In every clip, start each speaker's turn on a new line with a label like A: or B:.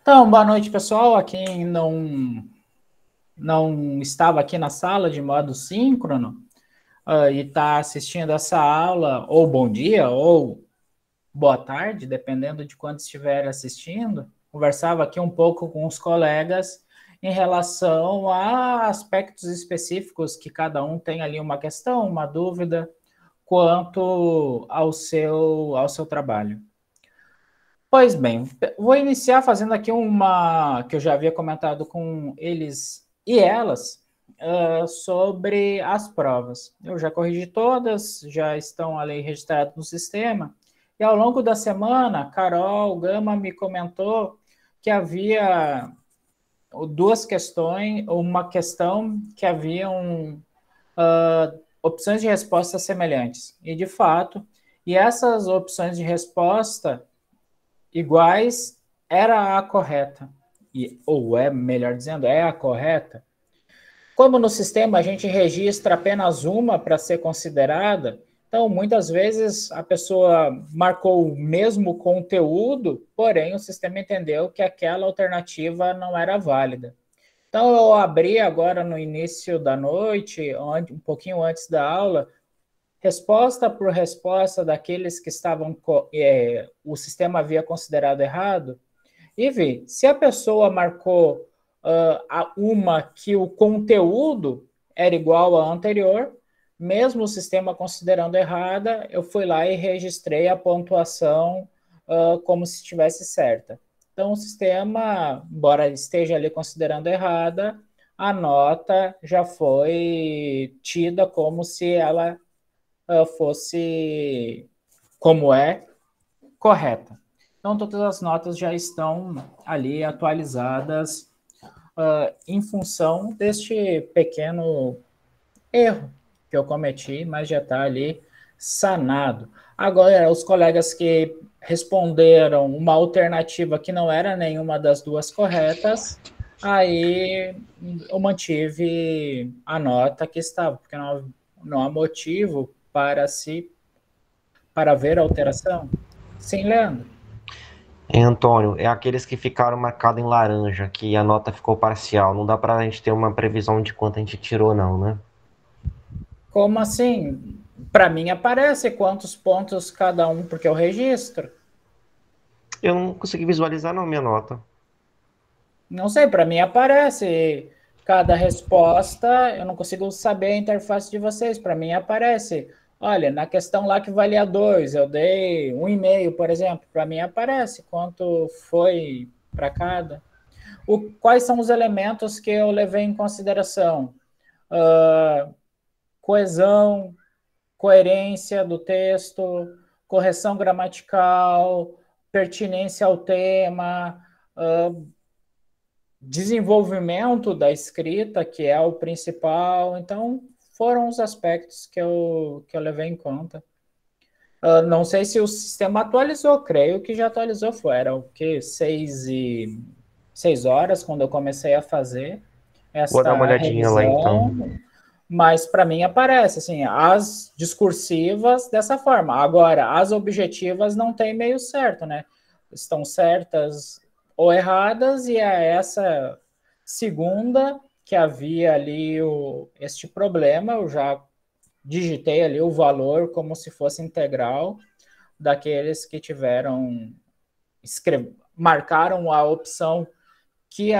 A: Então, boa noite, pessoal. A quem não estava aqui na sala de modo síncrono e está assistindo essa aula, ou bom dia, ou boa tarde, dependendo de quando estiver assistindo, conversava aqui um pouco com os colegas em relação a aspectos específicos que cada um tem ali uma questão, uma dúvida quanto ao seu trabalho. Pois bem, vou iniciar fazendo aqui uma que eu já havia comentado com eles e elas sobre as provas. Eu já corrigi todas, já estão ali registradas no sistema. E ao longo da semana, Carol Gama me comentou que havia duas questões, uma questão que haviam opções de resposta semelhantes. E de fato, e essas opções de resposta iguais era a correta, ou é, melhor dizendo, é a correta. Como no sistema a gente registra apenas uma para ser considerada, então muitas vezes a pessoa marcou o mesmo conteúdo, porém o sistema entendeu que aquela alternativa não era válida. Então eu abri agora no início da noite, um pouquinho antes da aula, resposta por resposta daqueles que o sistema havia considerado errado, e ver se a pessoa marcou uma que o conteúdo era igual à anterior, mesmo o sistema considerando errada, eu fui lá e registrei a pontuação como se estivesse certa. Então, o sistema, embora esteja ali considerando errada, a nota já foi tida como se ela fosse, como é, correta. Então, todas as notas já estão ali atualizadas em função deste pequeno erro que eu cometi, mas já está ali sanado. Agora, os colegas que responderam uma alternativa que não era nenhuma das duas corretas, aí eu mantive a nota que estava, porque não há motivo para ver a alteração. Sim, Leandro.
B: Antônio, é aqueles que ficaram marcados em laranja, que a nota ficou parcial. Não dá pra gente ter uma previsão de quanto a gente tirou, não, né?
A: Como assim? Para mim aparece quantos pontos cada um, porque eu registro.
B: Eu não consegui visualizar, não, minha nota.
A: Não sei, para mim aparece cada resposta, eu não consigo saber a interface de vocês. Para mim aparece. Olha, na questão lá que valia 2, eu dei 1,5, por exemplo. Para mim aparece quanto foi para cada. Quais são os elementos que eu levei em consideração? Uh, coesão, coerência do texto, correção gramatical, pertinência ao tema, desenvolvimento da escrita, que é o principal. Então, foram os aspectos que eu levei em conta. Não sei se o sistema atualizou, creio que já atualizou. Era o que? 6 horas quando eu comecei a fazer
B: Vou dar uma
A: esta
B: olhadinha lá, então.
A: revisão, mas para mim aparece assim, as discursivas dessa forma. Agora, as objetivas não tem meio certo, né? Estão certas ou erradas, e é essa segunda que havia ali este problema, eu já digitei ali o valor como se fosse integral daqueles que marcaram a opção que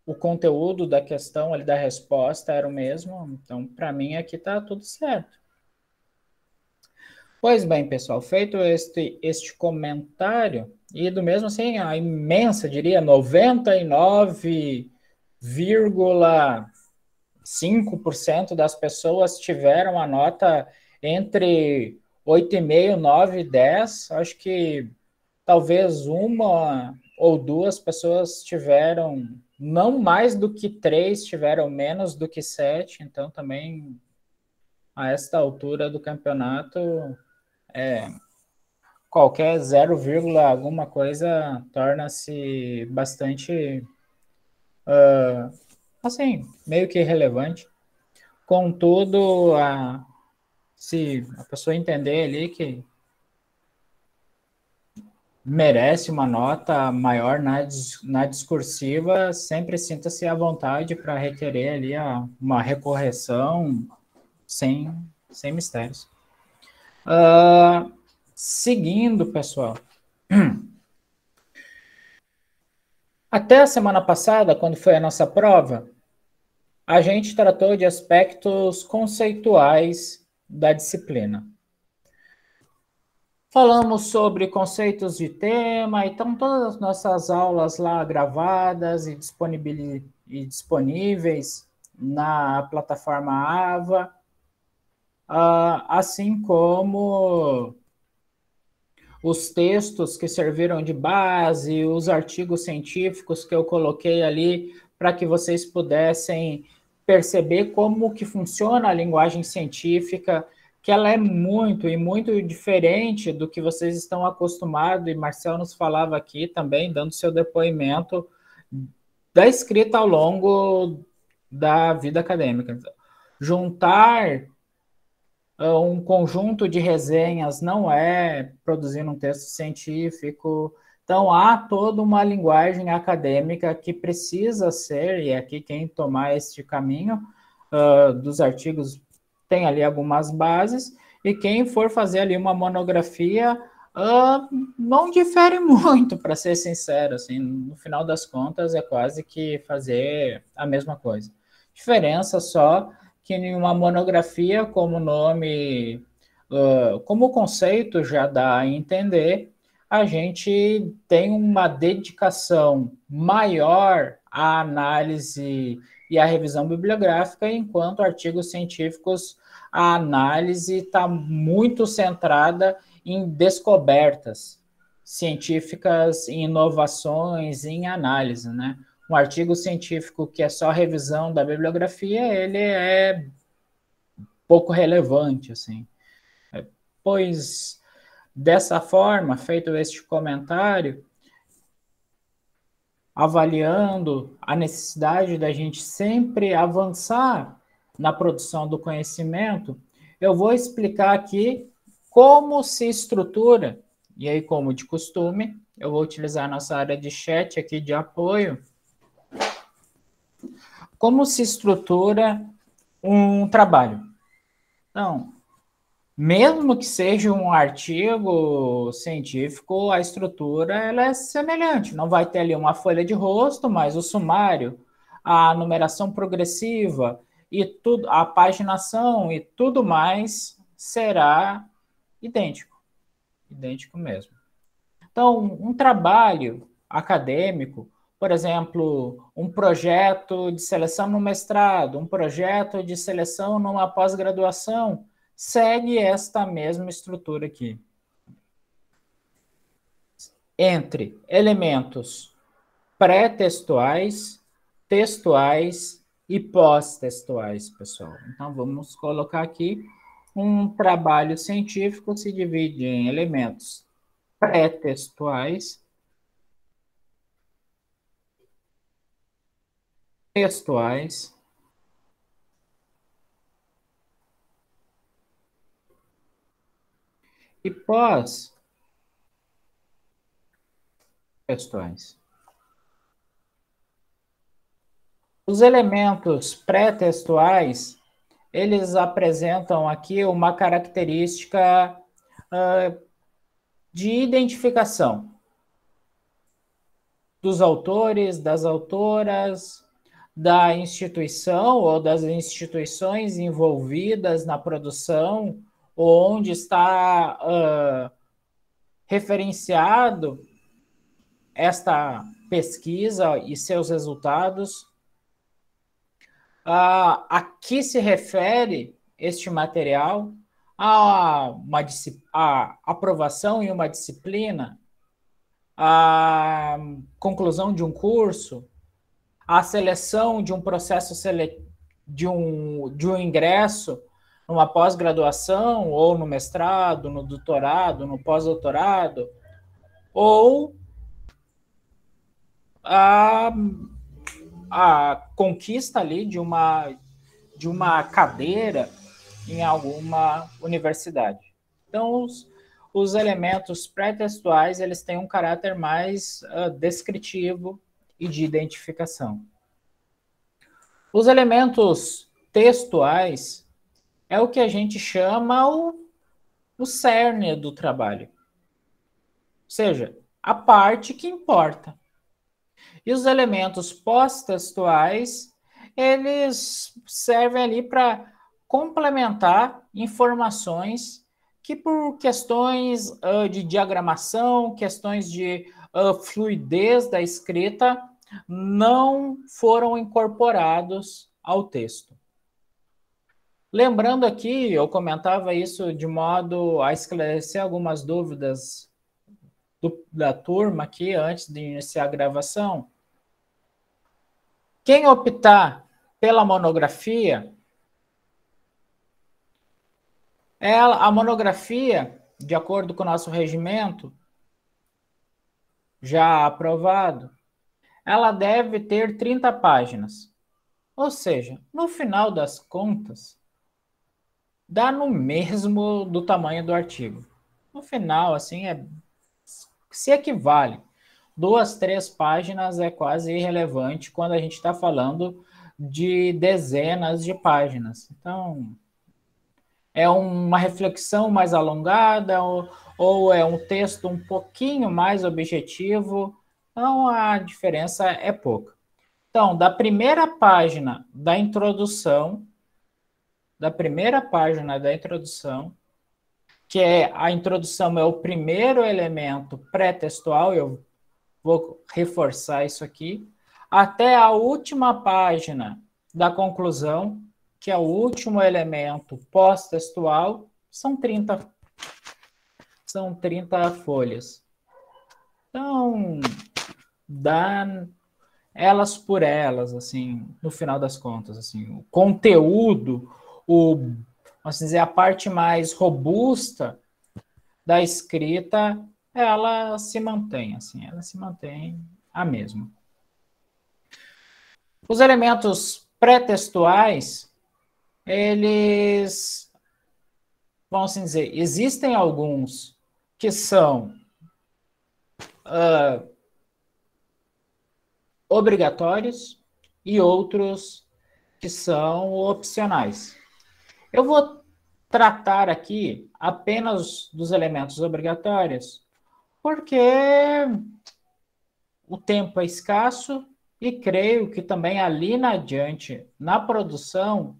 A: o conteúdo da questão ali da resposta era o mesmo. Então, para mim aqui está tudo certo. Pois bem, pessoal, feito este comentário, e do mesmo assim, a imensa, diria, 99,5% das pessoas tiveram a nota entre 8,5, 9 e 10. Acho que talvez uma ou duas pessoas tiveram, não mais do que três, tiveram menos do que 7. Então, também, a esta altura do campeonato, qualquer 0, alguma coisa torna-se bastante, assim, meio que irrelevante. Contudo, se a pessoa entender ali que merece uma nota maior na discursiva, sempre sinta-se à vontade para requerer ali uma recorreção sem mistérios. Seguindo, pessoal. Até a semana passada, quando foi a nossa prova, a gente tratou de aspectos conceituais da disciplina. Falamos sobre conceitos de tema, então todas as nossas aulas lá gravadas e disponíveis na plataforma AVA, assim como os textos que serviram de base, os artigos científicos que eu coloquei ali para que vocês pudessem perceber como que funciona a linguagem científica, que ela é muito diferente do que vocês estão acostumados, e Marcel nos falava aqui também, dando seu depoimento da escrita ao longo da vida acadêmica. Juntar um conjunto de resenhas não é produzir um texto científico. Então, há toda uma linguagem acadêmica que precisa ser, e aqui quem tomar este caminho dos artigos tem ali algumas bases, e quem for fazer ali uma monografia não difere muito, para ser sincero, assim, no final das contas é quase que fazer a mesma coisa. Diferença só que em uma monografia, como o nome, como o conceito já dá a entender, a gente tem uma dedicação maior à análise e à revisão bibliográfica, enquanto artigos científicos, a análise está muito centrada em descobertas científicas, em inovações, em análise, né? Um artigo científico que é só revisão da bibliografia, ele é pouco relevante, assim. Pois, dessa forma, feito este comentário, avaliando a necessidade da gente sempre avançar na produção do conhecimento, eu vou explicar aqui como se estrutura, e aí, como de costume, eu vou utilizar a nossa área de chat aqui de apoio. Como se estrutura um trabalho? Então, mesmo que seja um artigo científico, a estrutura ela é semelhante. Não vai ter ali uma folha de rosto, mas o sumário, a numeração progressiva e tudo, a paginação e tudo mais será idêntico, idêntico mesmo. Então, um trabalho acadêmico, por exemplo, um projeto de seleção no mestrado, um projeto de seleção numa pós-graduação, segue esta mesma estrutura aqui. Entre elementos pré-textuais, textuais e pós-textuais, pessoal. Então, vamos colocar aqui um trabalho científico se divide em elementos pré-textuais, textuais e pós-textuais. Os elementos pré-textuais, eles apresentam aqui uma característica de identificação dos autores, das autoras, da instituição ou das instituições envolvidas na produção, onde está referenciado esta pesquisa e seus resultados. A que se refere este material? A aprovação em uma disciplina, a conclusão de um curso, a seleção de um processo de um ingresso numa pós-graduação, ou no mestrado, no doutorado, no pós-doutorado, ou a conquista ali de uma cadeira em alguma universidade. Então, os elementos pré-textuais, eles têm um caráter mais descritivo e de identificação. Os elementos textuais é o que a gente chama o cerne do trabalho. Ou seja, a parte que importa. E os elementos pós-textuais, eles servem ali para complementar informações que por questões de diagramação, questões de fluidez da escrita, não foram incorporados ao texto. Lembrando aqui, eu comentava isso de modo a esclarecer algumas dúvidas da turma aqui antes de iniciar a gravação. Quem optar pela monografia, a monografia, de acordo com o nosso regimento, já aprovado, ela deve ter 30 páginas. Ou seja, no final das contas, dá no mesmo do tamanho do artigo. No final, assim, se equivale. 2, 3 páginas é quase irrelevante quando a gente está falando de dezenas de páginas. Então, é uma reflexão mais alongada ou é um texto um pouquinho mais objetivo. Então, a diferença é pouca. Então, da primeira página da introdução, que a introdução é o primeiro elemento pré-textual, eu vou reforçar isso aqui, até a última página da conclusão, que é o último elemento pós-textual, são 30 folhas. Então, dá elas por elas, assim, no final das contas, assim, o conteúdo, vamos dizer, a parte mais robusta da escrita, ela se mantém, assim, ela se mantém a mesma. Os elementos pré-textuais, eles, vamos assim dizer, existem alguns que são obrigatórios e outros que são opcionais. Eu vou tratar aqui apenas dos elementos obrigatórios, porque o tempo é escasso e creio que também ali na adiante, na produção,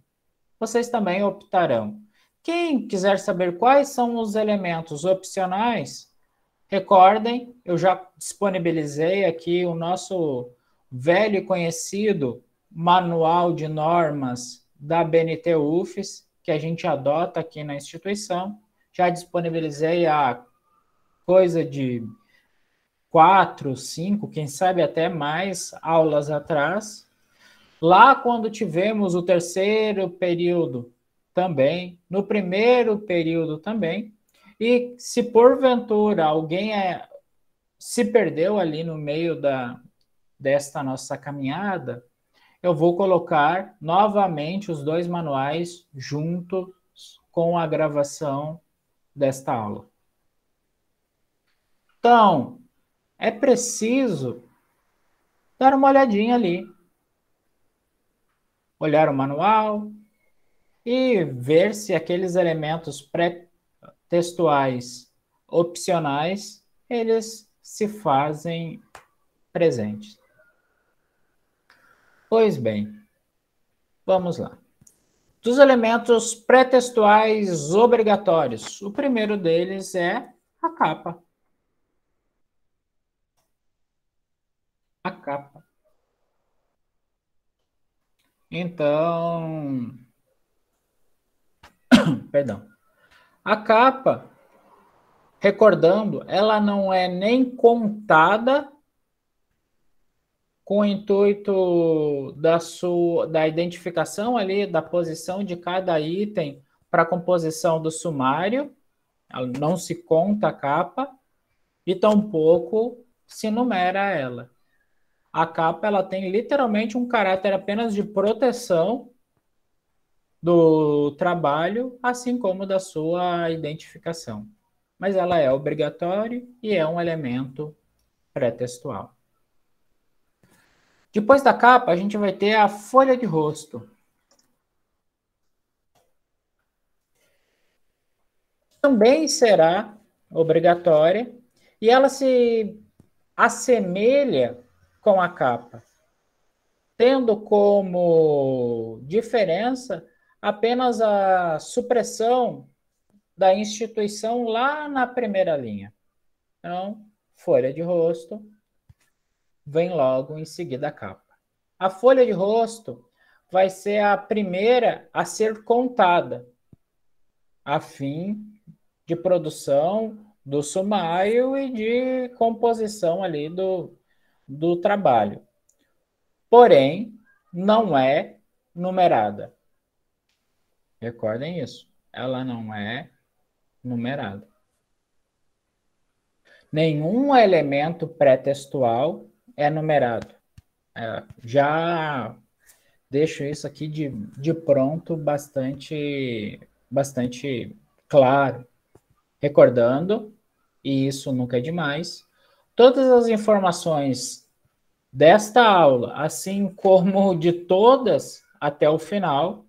A: vocês também optarão. Quem quiser saber quais são os elementos opcionais, recordem, eu já disponibilizei aqui o nosso velho e conhecido manual de normas da BNT-UFES, que a gente adota aqui na instituição. Já disponibilizei há coisa de 4, 5, quem sabe até mais aulas atrás. Lá quando tivemos o terceiro período também, no primeiro período também, e se porventura alguém se perdeu ali no meio desta nossa caminhada, eu vou colocar novamente os dois manuais juntos com a gravação desta aula. Então, é preciso dar uma olhadinha ali. Olhar o manual e ver se aqueles elementos pré-textuais opcionais, eles se fazem presentes. Pois bem, vamos lá. Dos elementos pré-textuais obrigatórios, o primeiro deles é a capa. A capa. Então, perdão. A capa, recordando, ela não é nem contada com o intuito da identificação ali, da posição de cada item para a composição do sumário, não se conta a capa, e tampouco se numera ela. A capa ela tem literalmente um caráter apenas de proteção do trabalho, assim como da sua identificação. mas ela é obrigatória e é um elemento pré-textual. Depois da capa, a gente vai ter a folha de rosto. Também será obrigatória e ela se assemelha com a capa, tendo como diferença apenas a supressão da instituição lá na primeira linha. Então, folha de rosto vem logo em seguida a capa. A folha de rosto vai ser a primeira a ser contada, a fim de produção do sumário e de composição ali do trabalho. Porém, não é numerada. Recordem isso. Ela não é numerada. Nenhum elemento pré-textual é numerado. Já deixo isso aqui de pronto bastante claro. Recordando, e isso nunca é demais, todas as informações desta aula, assim como de todas até o final,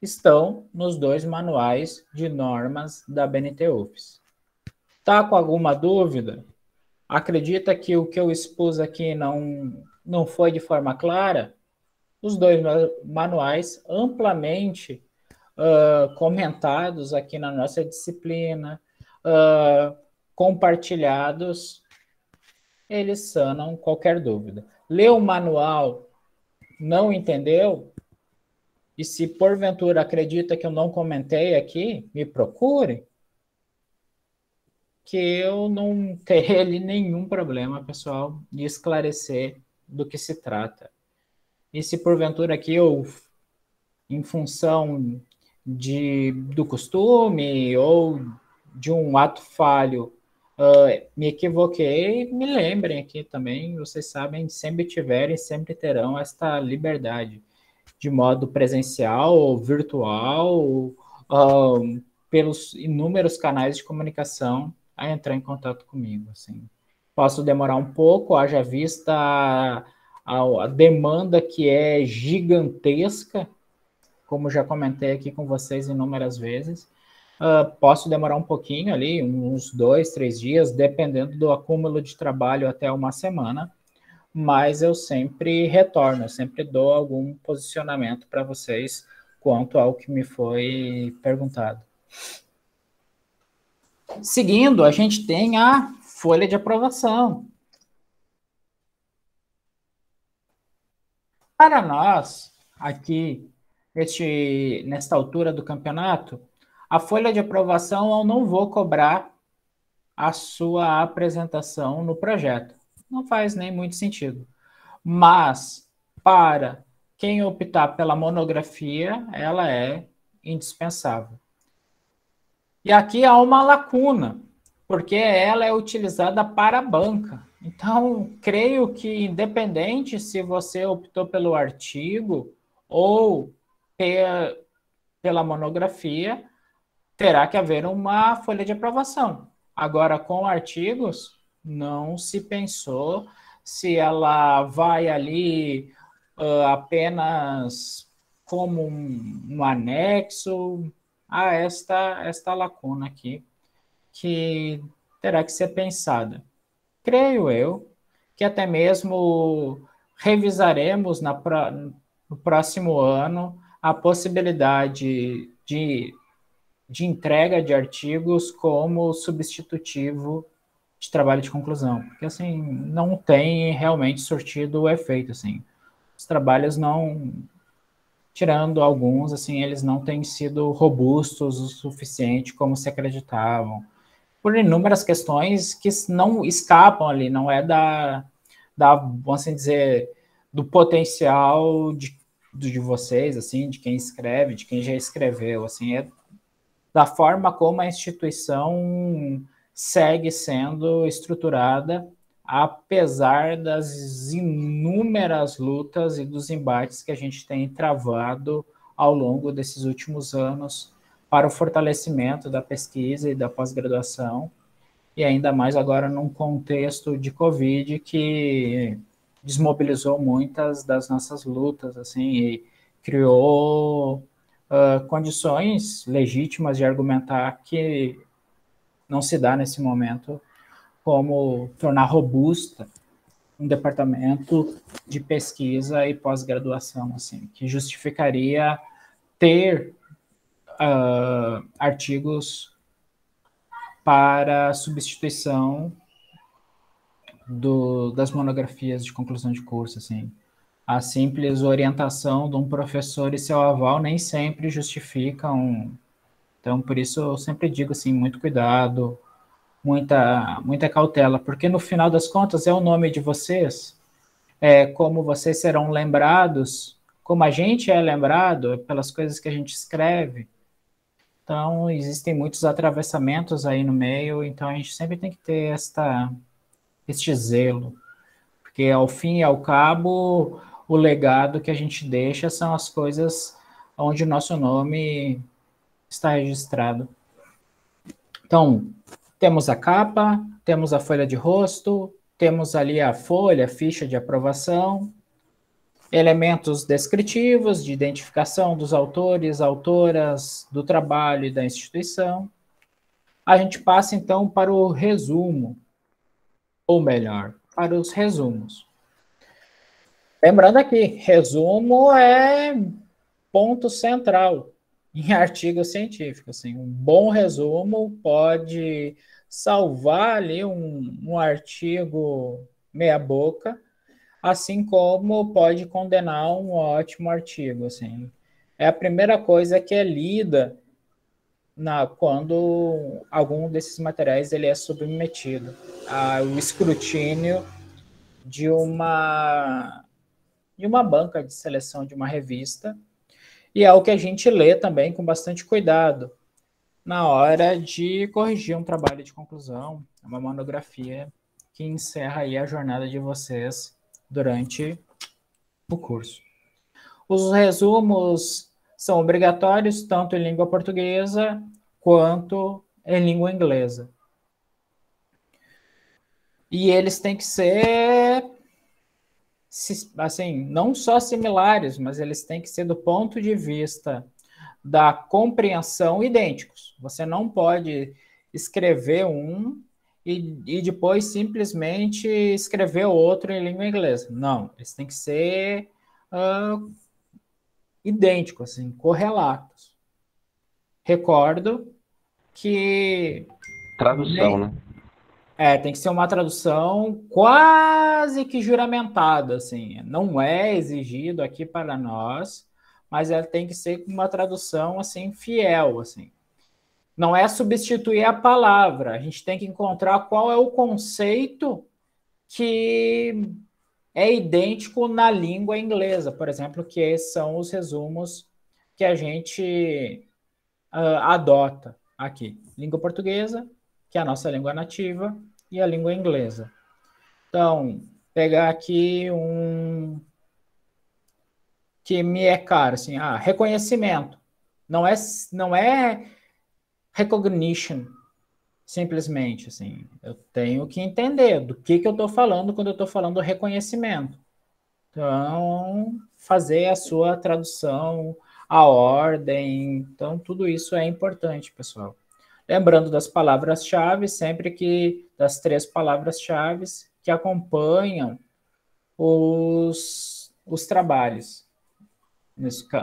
A: estão nos 2 manuais de normas da BNT UFES. Tá com alguma dúvida? Acredita que o que eu expus aqui não foi de forma clara? Os 2 manuais amplamente comentados aqui na nossa disciplina, compartilhados, eles sanam qualquer dúvida. Leu o manual, não entendeu? E se porventura acredita que eu não comentei aqui, me procure, que eu não terei nenhum problema, pessoal, de esclarecer do que se trata. E se porventura aqui eu, em função do costume ou de um ato falho, me equivoquei, me lembrem aqui também, vocês sabem, sempre tiverem, sempre terão esta liberdade, de modo presencial ou virtual, pelos inúmeros canais de comunicação, a entrar em contato comigo. Assim. Posso demorar um pouco, haja vista a demanda que é gigantesca, como já comentei aqui com vocês inúmeras vezes. Posso demorar um pouquinho ali, uns 2, 3 dias, dependendo do acúmulo de trabalho até uma semana, mas eu sempre retorno, eu sempre dou algum posicionamento para vocês quanto ao que me foi perguntado. Seguindo, a gente tem a folha de aprovação. Para nós, aqui, nesta altura do campeonato, a folha de aprovação eu não vou cobrar a sua apresentação no projeto. Não faz nem muito sentido. Mas, para quem optar pela monografia, ela é indispensável. E aqui há uma lacuna, porque ela é utilizada para a banca. Então, creio que, independente se você optou pelo artigo ou pela monografia, terá que haver uma folha de aprovação. Agora, com artigos, não se pensou se ela vai ali apenas como um anexo a esta lacuna aqui, que terá que ser pensada. Creio eu que até mesmo revisaremos no próximo ano a possibilidade de entrega de artigos como substitutivo de trabalho de conclusão, porque assim não tem realmente surtido o efeito, assim. Os trabalhos não, tirando alguns, assim, eles não têm sido robustos o suficiente como se acreditavam, por inúmeras questões que não escapam ali, não é vamos assim dizer, do potencial de vocês, assim, de quem escreve, de quem já escreveu, assim, é da forma como a instituição segue sendo estruturada, apesar das inúmeras lutas e dos embates que a gente tem travado ao longo desses últimos anos para o fortalecimento da pesquisa e da pós-graduação, e ainda mais agora num contexto de Covid que desmobilizou muitas das nossas lutas, assim, e criou condições legítimas de argumentar que não se dá nesse momento, como tornar robusta um departamento de pesquisa e pós-graduação, assim, que justificaria ter artigos para substituição das monografias de conclusão de curso, assim. A simples orientação de um professor e seu aval nem sempre justificam. Então, por isso eu sempre digo assim, muito cuidado, muita cautela, porque no final das contas é o nome de vocês, é como vocês serão lembrados, como a gente é lembrado pelas coisas que a gente escreve. Então, existem muitos atravessamentos aí no meio, então a gente sempre tem que ter este zelo, porque ao fim e ao cabo, o legado que a gente deixa são as coisas onde o nosso nome está registrado. Então, temos a capa, temos a folha de rosto, temos ali a folha, a ficha de aprovação, elementos descritivos de identificação dos autores, autoras, do trabalho e da instituição. A gente passa, então, para o resumo, ou melhor, para os resumos. Lembrando aqui, resumo é ponto central em artigo científico. Assim, um bom resumo pode salvar ali um artigo meia boca, assim como pode condenar um ótimo artigo. Assim. É a primeira coisa que é lida quando algum desses materiais ele é submetido ao escrutínio de uma banca de seleção de uma revista, e é o que a gente lê também com bastante cuidado na hora de corrigir um trabalho de conclusão, uma monografia que encerra aí a jornada de vocês durante o curso. Os resumos são obrigatórios tanto em língua portuguesa quanto em língua inglesa. E eles têm que ser, assim, não só similares, mas eles têm que ser do ponto de vista da compreensão idênticos. Você não pode escrever um e depois simplesmente escrever outro em língua inglesa. Não, eles têm que ser idênticos, assim, correlatos. Recordo que...
B: Tradução, né?
A: Tem que ser uma tradução quase que juramentada, assim. Não é exigido aqui para nós, mas ela tem que ser uma tradução, assim, fiel, assim. Não é substituir a palavra, a gente tem que encontrar qual é o conceito que é idêntico na língua inglesa, por exemplo, que são os resumos que a gente adota aqui. Língua portuguesa, que é a nossa língua nativa, e a língua inglesa. Então, pegar aqui que me é caro, assim, reconhecimento. Não é recognition, simplesmente, assim. Eu tenho que entender do que eu estou falando quando eu estou falando reconhecimento. Então, fazer a sua tradução, a ordem, então tudo isso é importante, pessoal. Lembrando das palavras-chave, sempre que das 3 palavras-chave que acompanham os trabalhos,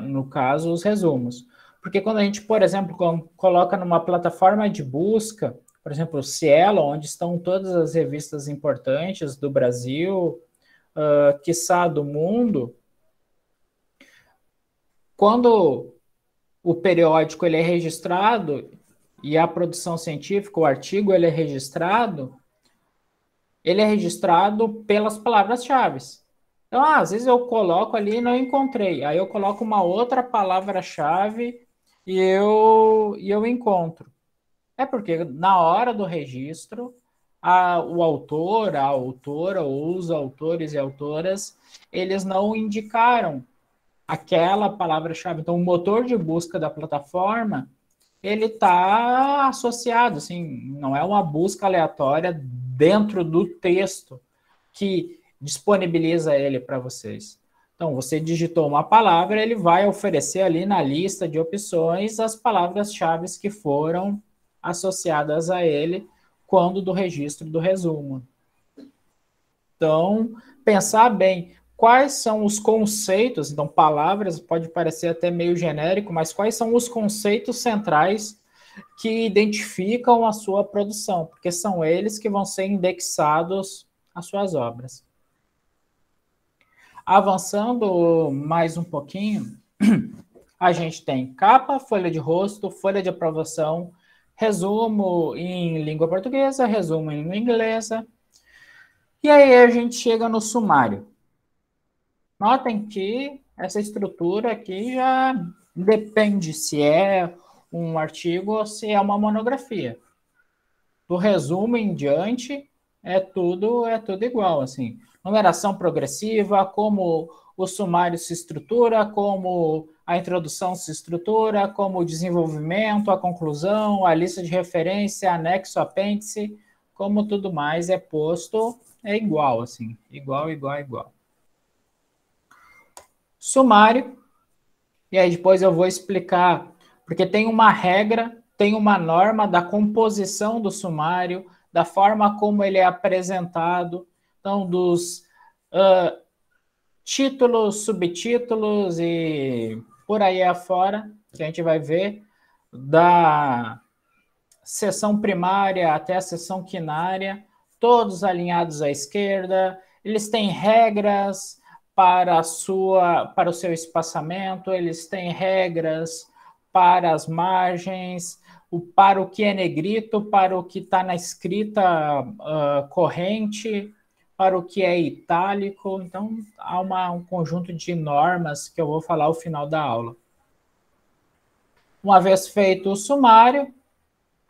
A: no caso, os resumos. Porque quando a gente, por exemplo, coloca numa plataforma de busca, por exemplo, o Cielo, onde estão todas as revistas importantes do Brasil, quiçá do mundo, quando o periódico ele é registrado e a produção científica, o artigo ele é registrado pelas palavras-chave. Então, às vezes eu coloco ali e não encontrei. Aí eu coloco uma outra palavra-chave e eu encontro. É porque na hora do registro, o autor, a autora, ou os autores e autoras, eles não indicaram aquela palavra-chave. Então, o motor de busca da plataforma, ele está associado, assim, não é uma busca aleatória dentro do texto que disponibiliza ele para vocês. Então, você digitou uma palavra, ele vai oferecer ali na lista de opções as palavras-chave que foram associadas a ele quando do registro do resumo. Então, pensar bem quais são os conceitos, então palavras pode parecer até meio genérico, mas quais são os conceitos centrais que identificam a sua produção, porque são eles que vão ser indexados às suas obras. Avançando mais um pouquinho, a gente tem capa, folha de rosto, folha de aprovação, resumo em língua portuguesa, resumo em língua inglesa, e aí a gente chega no sumário. Notem que essa estrutura aqui já depende se é um artigo ou se é uma monografia. Do resumo em diante, é tudo igual, assim. Numeração progressiva, como o sumário se estrutura, como a introdução se estrutura, como o desenvolvimento, a conclusão, a lista de referência, anexo, apêndice, como tudo mais é posto, é igual, assim. Igual. Sumário, e aí depois eu vou explicar, porque tem uma regra, tem uma norma da composição do sumário, da forma como ele é apresentado, então dos títulos, subtítulos e por aí afora, que a gente vai ver, da seção primária até a seção quinária, todos alinhados à esquerda, eles têm regras para o seu espaçamento, eles têm regras para as margens, para o que é negrito, para o que está na escrita corrente, para o que é itálico. Então, há um conjunto de normas que eu vou falar ao final da aula. Uma vez feito o sumário,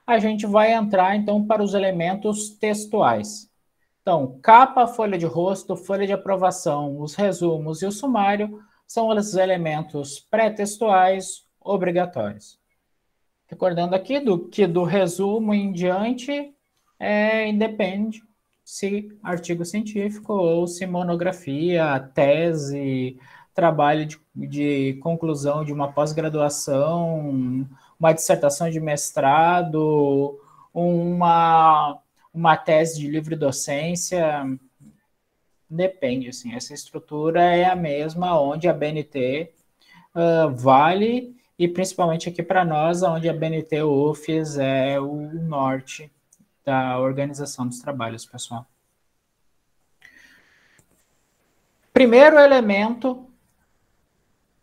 A: a gente vai entrar, então, para os elementos textuais. Então, capa, folha de rosto, folha de aprovação, os resumos e o sumário são os elementos pré-textuais obrigatórios. Recordando aqui que do resumo em diante independe se artigo científico ou se monografia, tese, trabalho de conclusão de uma pós-graduação, uma dissertação de mestrado, uma tese de livre docência, depende, assim, essa estrutura é a mesma onde a BNT vale, e principalmente aqui para nós, onde a BNT UFES é o norte da organização dos trabalhos, pessoal. Primeiro elemento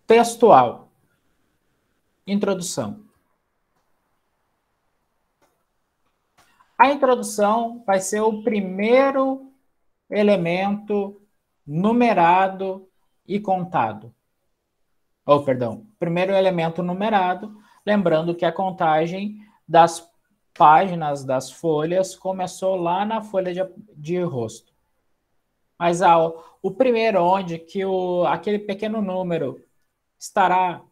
A: textual, introdução. A introdução vai ser o primeiro elemento numerado e contado. Primeiro elemento numerado, lembrando que a contagem das páginas das folhas começou lá na folha de rosto. Mas o primeiro onde que aquele pequeno número estará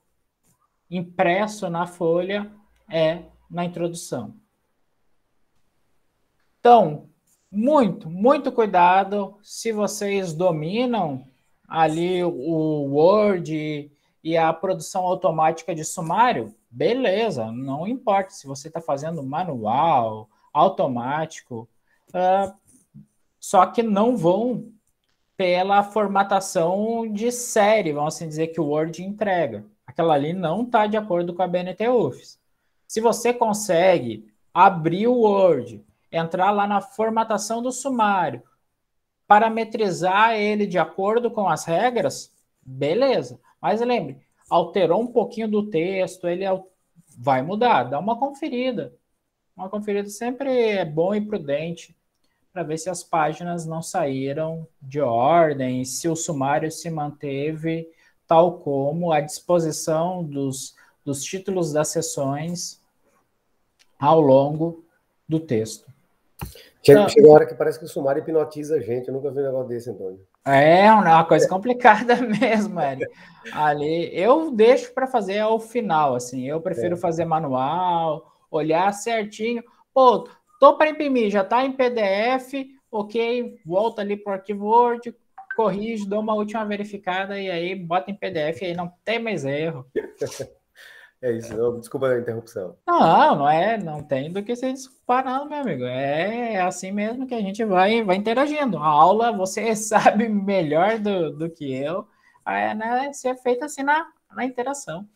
A: impresso na folha é na introdução. Então, muito cuidado se vocês dominam ali o Word e a produção automática de sumário, beleza, não importa se você está fazendo manual, automático, só que não vão pela formatação de série, vamos assim dizer, que o Word entrega. Aquela ali não está de acordo com a BNT UFES. Se você consegue abrir o Word, entrar lá na formatação do sumário, parametrizar ele de acordo com as regras, beleza. Mas lembre, alterou um pouquinho do texto, ele vai mudar, dá uma conferida. Uma conferida sempre é bom e prudente para ver se as páginas não saíram de ordem, se o sumário se manteve tal como a disposição dos títulos das seções ao longo do texto.
C: Chega uma hora que parece que o sumário hipnotiza a gente. Eu nunca vi um negócio desse, Antônio.
A: É uma coisa complicada mesmo, Eric. Ali, eu deixo para fazer ao final, assim. Eu prefiro fazer manual, olhar certinho. Pô, tô para imprimir, já tá em PDF, ok, volta ali para o arquivo Word, corrige, dou uma última verificada e aí bota em PDF e aí não tem mais erro.
C: É isso, não, desculpa a interrupção.
A: Não tem do que se desculpar, não, meu amigo. É assim mesmo que a gente vai interagindo. A aula, você sabe melhor do que eu, né, ser feita assim na interação.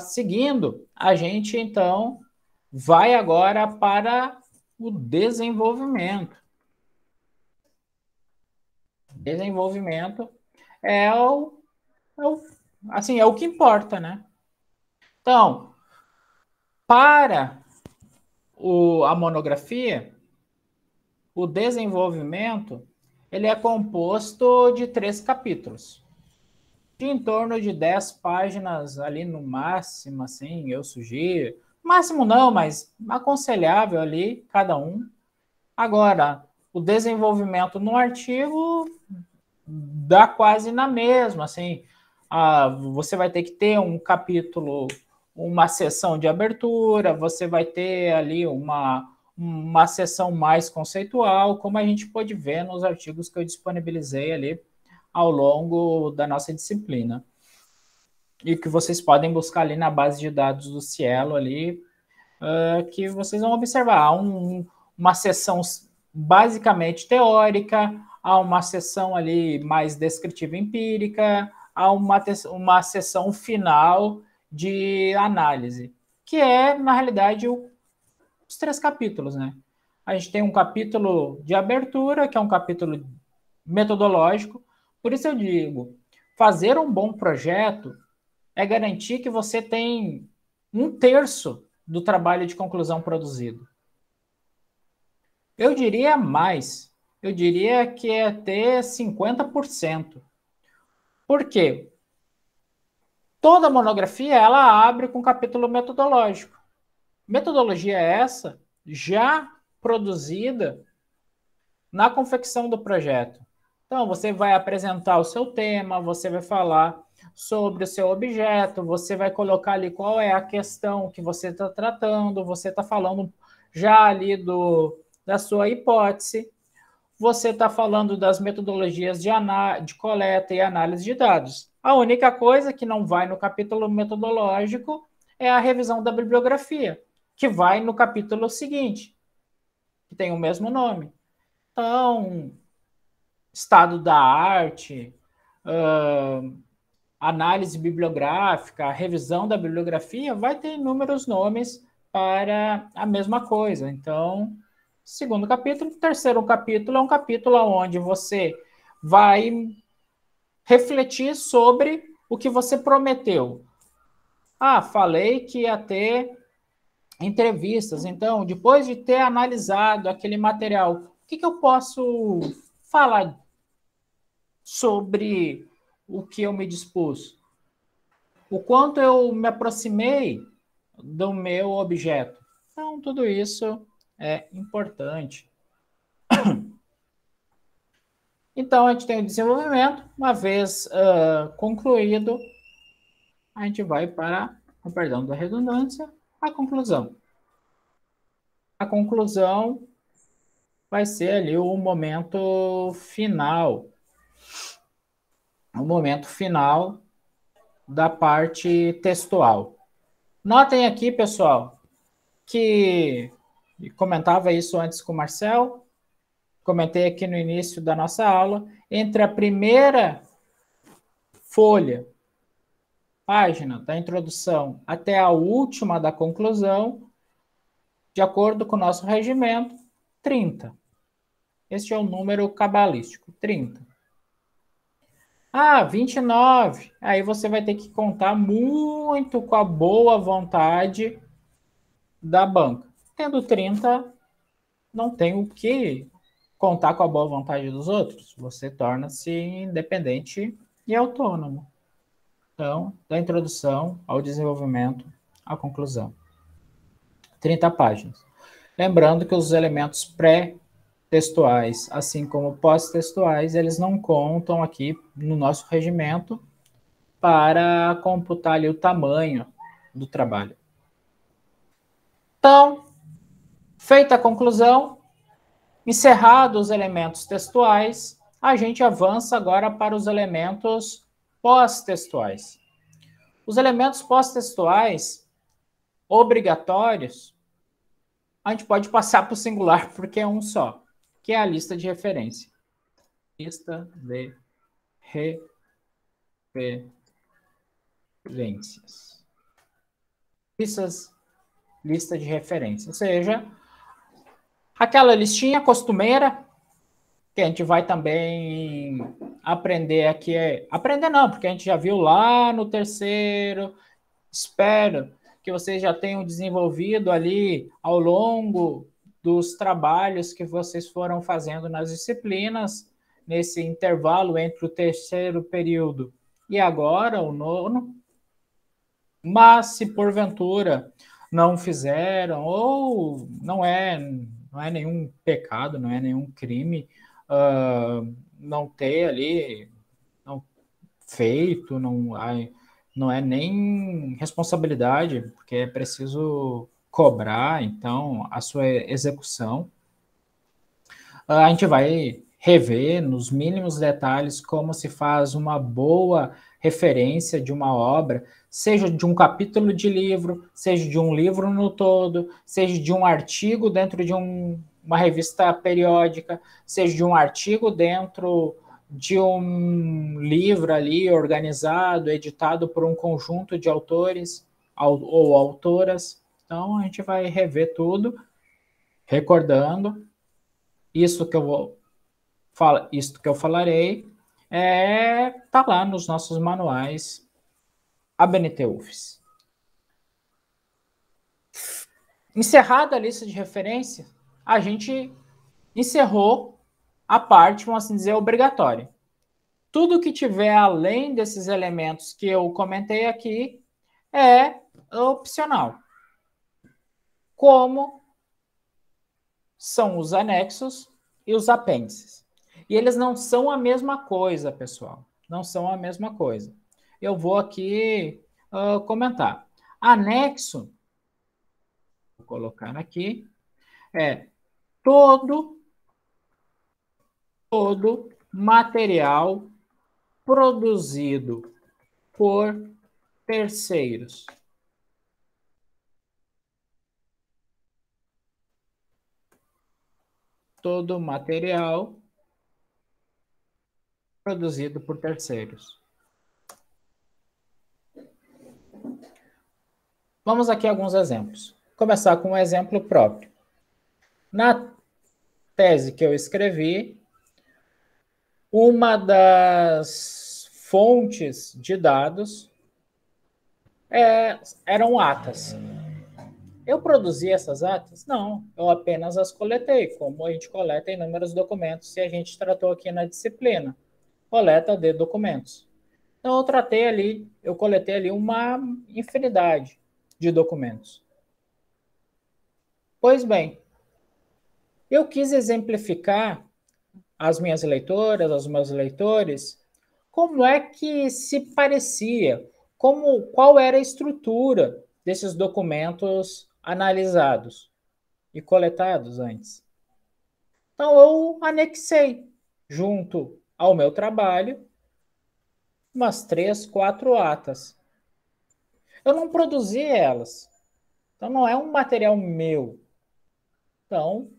A: Seguindo, a gente então vai agora para o desenvolvimento. Desenvolvimento é é o que importa, né? Então, para a monografia, o desenvolvimento ele é composto de 3 capítulos, de em torno de 10 páginas ali no máximo, assim, eu sugiro. Máximo não, mas aconselhável ali, cada um. Agora, o desenvolvimento no artigo dá quase na mesma, assim. Você vai ter que ter um capítulo, uma sessão de abertura, você vai ter ali uma sessão mais conceitual, como a gente pode ver nos artigos que eu disponibilizei ali ao longo da nossa disciplina. E que vocês podem buscar ali na base de dados do Cielo ali, que vocês vão observar. Há uma sessão basicamente teórica, há uma sessão ali mais descritiva empírica, há uma sessão final de análise, que é, na realidade, os 3 capítulos, né? A gente tem um capítulo de abertura, que é um capítulo metodológico. Por isso eu digo, fazer um bom projeto é garantir que você tem 1/3 do trabalho de conclusão produzido. Eu diria mais. Eu diria que é ter 50%. Por quê? Toda monografia ela abre com capítulo metodológico. Metodologia essa já produzida na confecção do projeto. Então, você vai apresentar o seu tema, você vai falar sobre o seu objeto, você vai colocar ali qual é a questão que você está tratando, você está falando já ali da sua hipótese, você está falando das metodologias de coleta e análise de dados. A única coisa que não vai no capítulo metodológico é a revisão da bibliografia, que vai no capítulo seguinte, que tem o mesmo nome. Então, estado da arte, análise bibliográfica, revisão da bibliografia, vai ter inúmeros nomes para a mesma coisa. Então, segundo capítulo. Terceiro capítulo é um capítulo onde você vai refletir sobre o que você prometeu. Falei que ia ter entrevistas. Então, depois de ter analisado aquele material, o que eu posso falar sobre o que eu me dispus? O quanto eu me aproximei do meu objeto. Então, tudo isso é importante. Então, a gente tem o desenvolvimento. Uma vez concluído, a gente vai para, com perdão da redundância, a conclusão. A conclusão vai ser ali o momento final. O momento final da parte textual. Notem aqui, pessoal, que comentava isso antes com o Marcel, comentei aqui no início da nossa aula, entre a primeira folha, página da introdução, até a última da conclusão, de acordo com o nosso regimento, 30. Este é o número cabalístico, 30. 29. Aí você vai ter que contar muito com a boa vontade da banca. Tendo 30, não tem o que contar com a boa vontade dos outros. Você torna-se independente e autônomo. Então, da introdução ao desenvolvimento, à conclusão. 30 páginas. Lembrando que os elementos pré-textuais, assim como pós-textuais, eles não contam aqui no nosso regimento para computar ali o tamanho do trabalho. Então, feita a conclusão, encerrados os elementos textuais, a gente avança agora para os elementos pós-textuais. Os elementos pós-textuais obrigatórios, a gente pode passar para o singular porque é um só, que é a lista de referência. Lista de referências. Lista de referência, ou seja, aquela listinha costumeira que a gente vai também aprender aqui. Aprender não, porque a gente já viu lá no terceiro. Espero que vocês já tenham desenvolvido ali ao longo dos trabalhos que vocês foram fazendo nas disciplinas, nesse intervalo entre o terceiro período e agora o nono. Mas se porventura não fizeram, ou não é nenhum pecado, não é nenhum crime não ter ali não feito, não é nem responsabilidade, porque é preciso cobrar, então, a sua execução. A gente vai rever nos mínimos detalhes como se faz uma boa referência de uma obra, seja de um capítulo de livro, seja de um livro no todo, seja de um artigo dentro de uma revista periódica, seja de um artigo dentro de um livro ali organizado, editado por um conjunto de autores ou autoras. Então, a gente vai rever tudo, recordando. Isso que eu falarei tá lá nos nossos manuais ABNT UFES. Encerrada a lista de referência, a gente encerrou a parte, vamos assim dizer, obrigatória. Tudo que tiver além desses elementos que eu comentei aqui é opcional. Como são os anexos e os apêndices. E eles não são a mesma coisa, pessoal. Não são a mesma coisa. Eu vou aqui comentar. Anexo, vou colocar aqui, é todo material produzido por terceiros. Todo material produzido por terceiros. Vamos aqui a alguns exemplos. Vou começar com um exemplo próprio. Na tese que eu escrevi, uma das fontes de dados eram atas. Eu produzi essas atas? Não, eu apenas as coletei, como a gente coleta inúmeros documentos, e a gente tratou aqui na disciplina, coleta de documentos. Então, eu coletei ali uma infinidade de documentos. Pois bem, eu quis exemplificar às minhas leitoras, aos meus leitores, como é que se parecia, qual era a estrutura desses documentos analisados e coletados antes. Então, eu anexei, junto ao meu trabalho, umas 3, 4 atas. Eu não produzi elas. Então, não é um material meu. Então,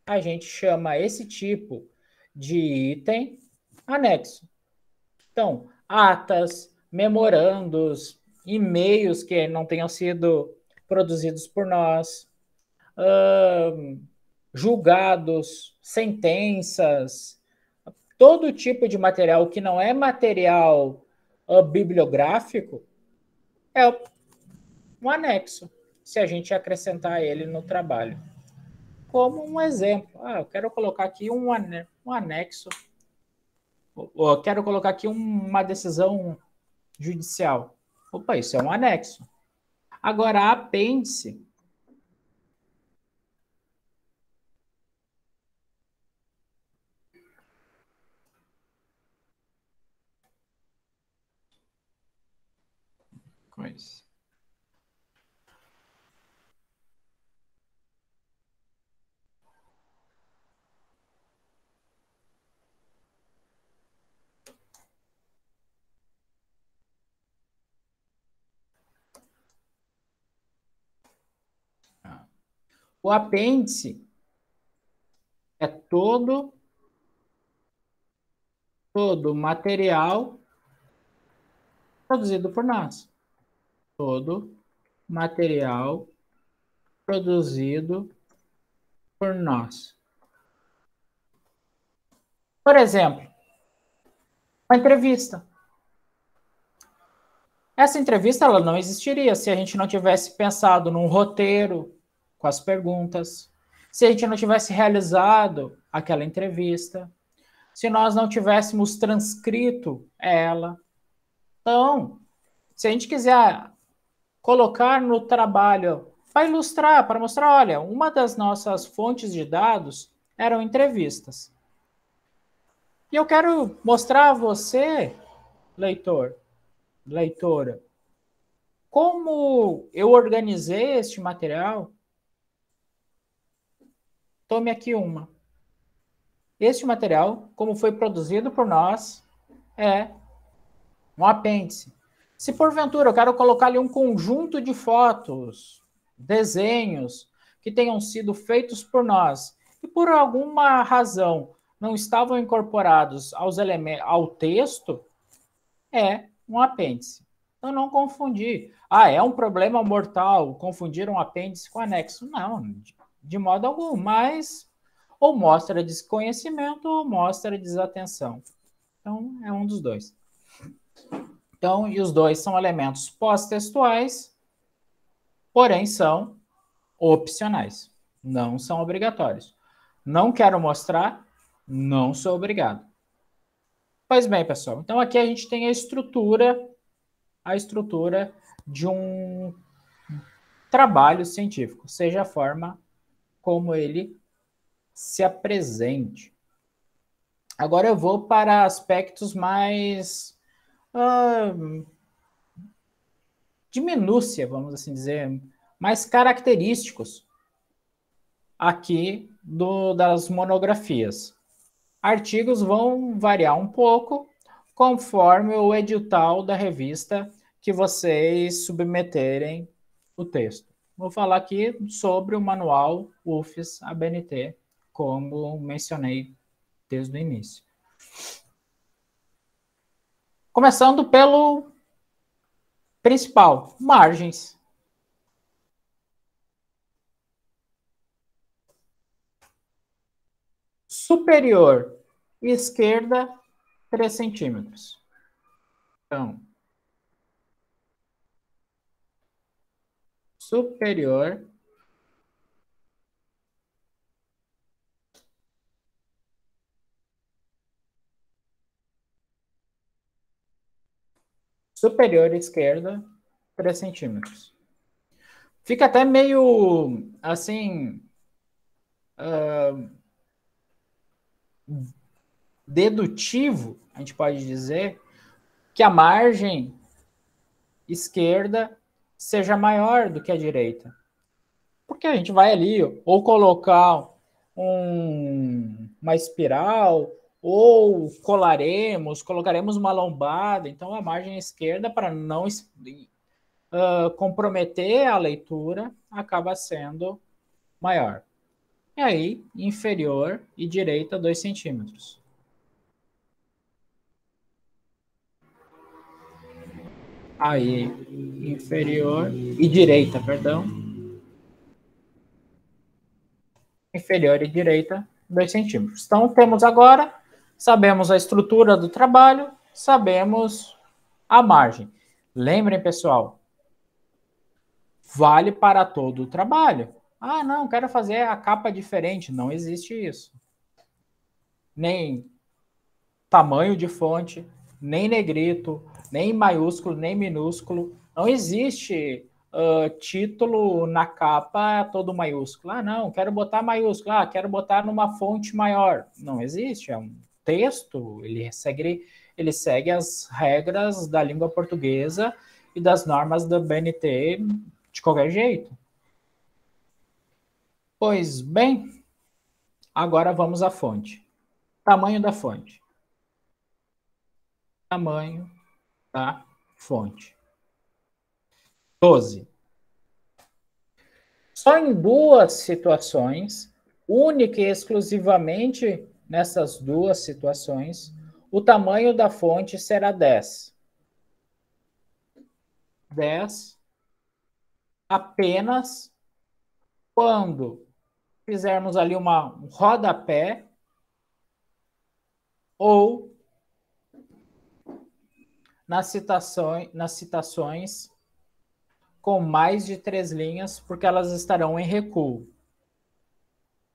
A: a gente chama esse tipo de item anexo. Então, atas, memorandos, e-mails que não tenham sido produzidos por nós, julgados, sentenças, todo tipo de material que não é material bibliográfico é um anexo, se a gente acrescentar ele no trabalho. Como um exemplo. Eu quero colocar aqui um anexo, ou quero colocar aqui uma decisão judicial. Opa, isso é um anexo. Agora, apêndice Pois. O apêndice é todo material produzido por nós. Todo material produzido por nós. Por exemplo, uma entrevista. Essa entrevista ela não existiria se a gente não tivesse pensado num roteiro com as perguntas, se a gente não tivesse realizado aquela entrevista, se nós não tivéssemos transcrito ela. Então, se a gente quiser colocar no trabalho para ilustrar, para mostrar, olha, uma das nossas fontes de dados eram entrevistas. E eu quero mostrar a você, leitor, leitora, como eu organizei este material. Tome aqui uma. Este material, como foi produzido por nós, é um apêndice. Se porventura eu quero colocar ali um conjunto de fotos, desenhos que tenham sido feitos por nós e por alguma razão não estavam incorporados ao texto, é um apêndice. Então não confundir. Ah, é um problema mortal confundir um apêndice com anexo. Não, de modo algum, mas ou mostra desconhecimento ou mostra desatenção. Então é um dos dois. Então, e os dois são elementos pós-textuais, porém são opcionais, não são obrigatórios. Não quero mostrar, não sou obrigado. Pois bem, pessoal, então aqui a gente tem a estrutura de um trabalho científico, seja a forma como ele se apresente. Agora eu vou para aspectos mais de minúcia, vamos assim dizer, mais característicos aqui das monografias. Artigos vão variar um pouco conforme o edital da revista que vocês submeterem o texto. Vou falar aqui sobre o manual UFES ABNT, como mencionei desde o início. Começando pelo principal, margens. Superior esquerda, 3 centímetros. Então, superior esquerda, 3 centímetros. Fica até meio, assim, dedutivo, a gente pode dizer, que a margem esquerda seja maior do que a direita. Porque a gente vai ali ou colocar uma espiral, ou colocaremos uma lombada. Então, a margem esquerda, para não comprometer a leitura, acaba sendo maior. E aí, inferior e direita, 2 centímetros. Aí, inferior e direita, perdão. Inferior e direita, 2 centímetros. Então, temos agora, sabemos a estrutura do trabalho, sabemos a margem. Lembrem, pessoal, vale para todo o trabalho. Ah, não, quero fazer a capa diferente. Não existe isso. Nem tamanho de fonte, nem negrito, nem maiúsculo, nem minúsculo. Não existe título na capa todo maiúsculo. Ah, não, quero botar maiúsculo. Ah, quero botar numa fonte maior. Não existe. É um texto, ele segue as regras da língua portuguesa e das normas da BNT de qualquer jeito. Pois bem, agora vamos à fonte. Tamanho da fonte. Tamanho da fonte. 12. Só em duas situações, única e exclusivamente nessas duas situações, o tamanho da fonte será 10. 10 apenas quando fizermos ali um rodapé ou nas citações com mais de 3 linhas, porque elas estarão em recuo.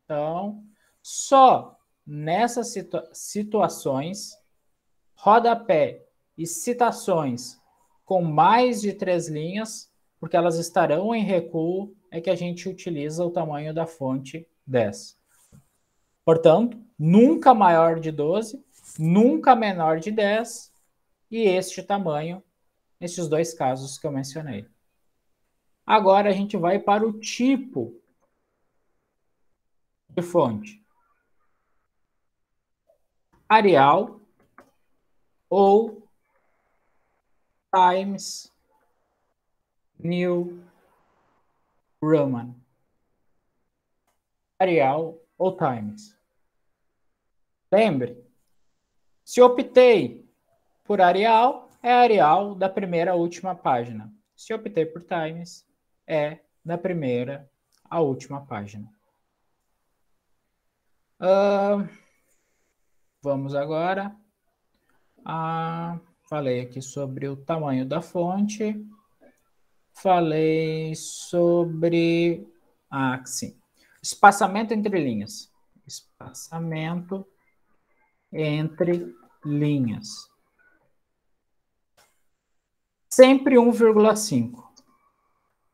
A: Então, só nessas situações, rodapé e citações com mais de 3 linhas, porque elas estarão em recuo, é que a gente utiliza o tamanho da fonte 10. Portanto, nunca maior de 12, nunca menor de 10, e este tamanho, nesses dois casos que eu mencionei. Agora a gente vai para o tipo de fonte. Arial ou Times New Roman. Arial ou Times. Lembre, se optei por Arial, é Arial da primeira à última página. Se optei por Times, é da primeira à última página. Vamos agora. Falei aqui sobre o tamanho da fonte. Falei sobre... sim. Espaçamento entre linhas. Espaçamento entre linhas. Sempre 1,5.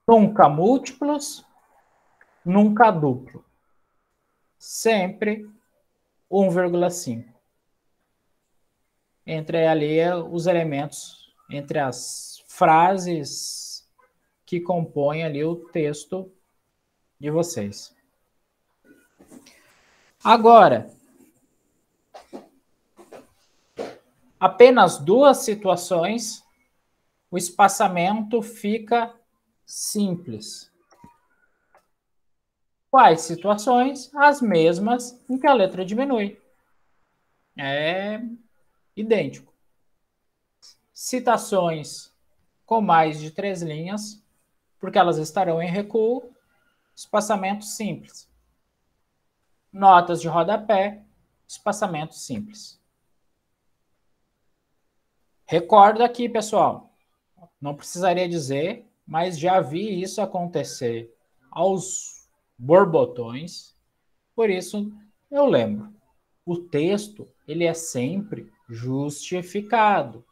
A: Nunca múltiplos, nunca duplo. Sempre 1,5. Entre ali os elementos, entre as frases que compõem ali o texto de vocês. Agora, apenas duas situações, o espaçamento fica simples. Quais situações? As mesmas em que a letra diminui. É idêntico. Citações com mais de 3 linhas, porque elas estarão em recuo, espaçamento simples. Notas de rodapé, espaçamento simples. Recordo aqui, pessoal, não precisaria dizer, mas já vi isso acontecer aos borbotões, por isso eu lembro. O texto, ele é sempre justificado.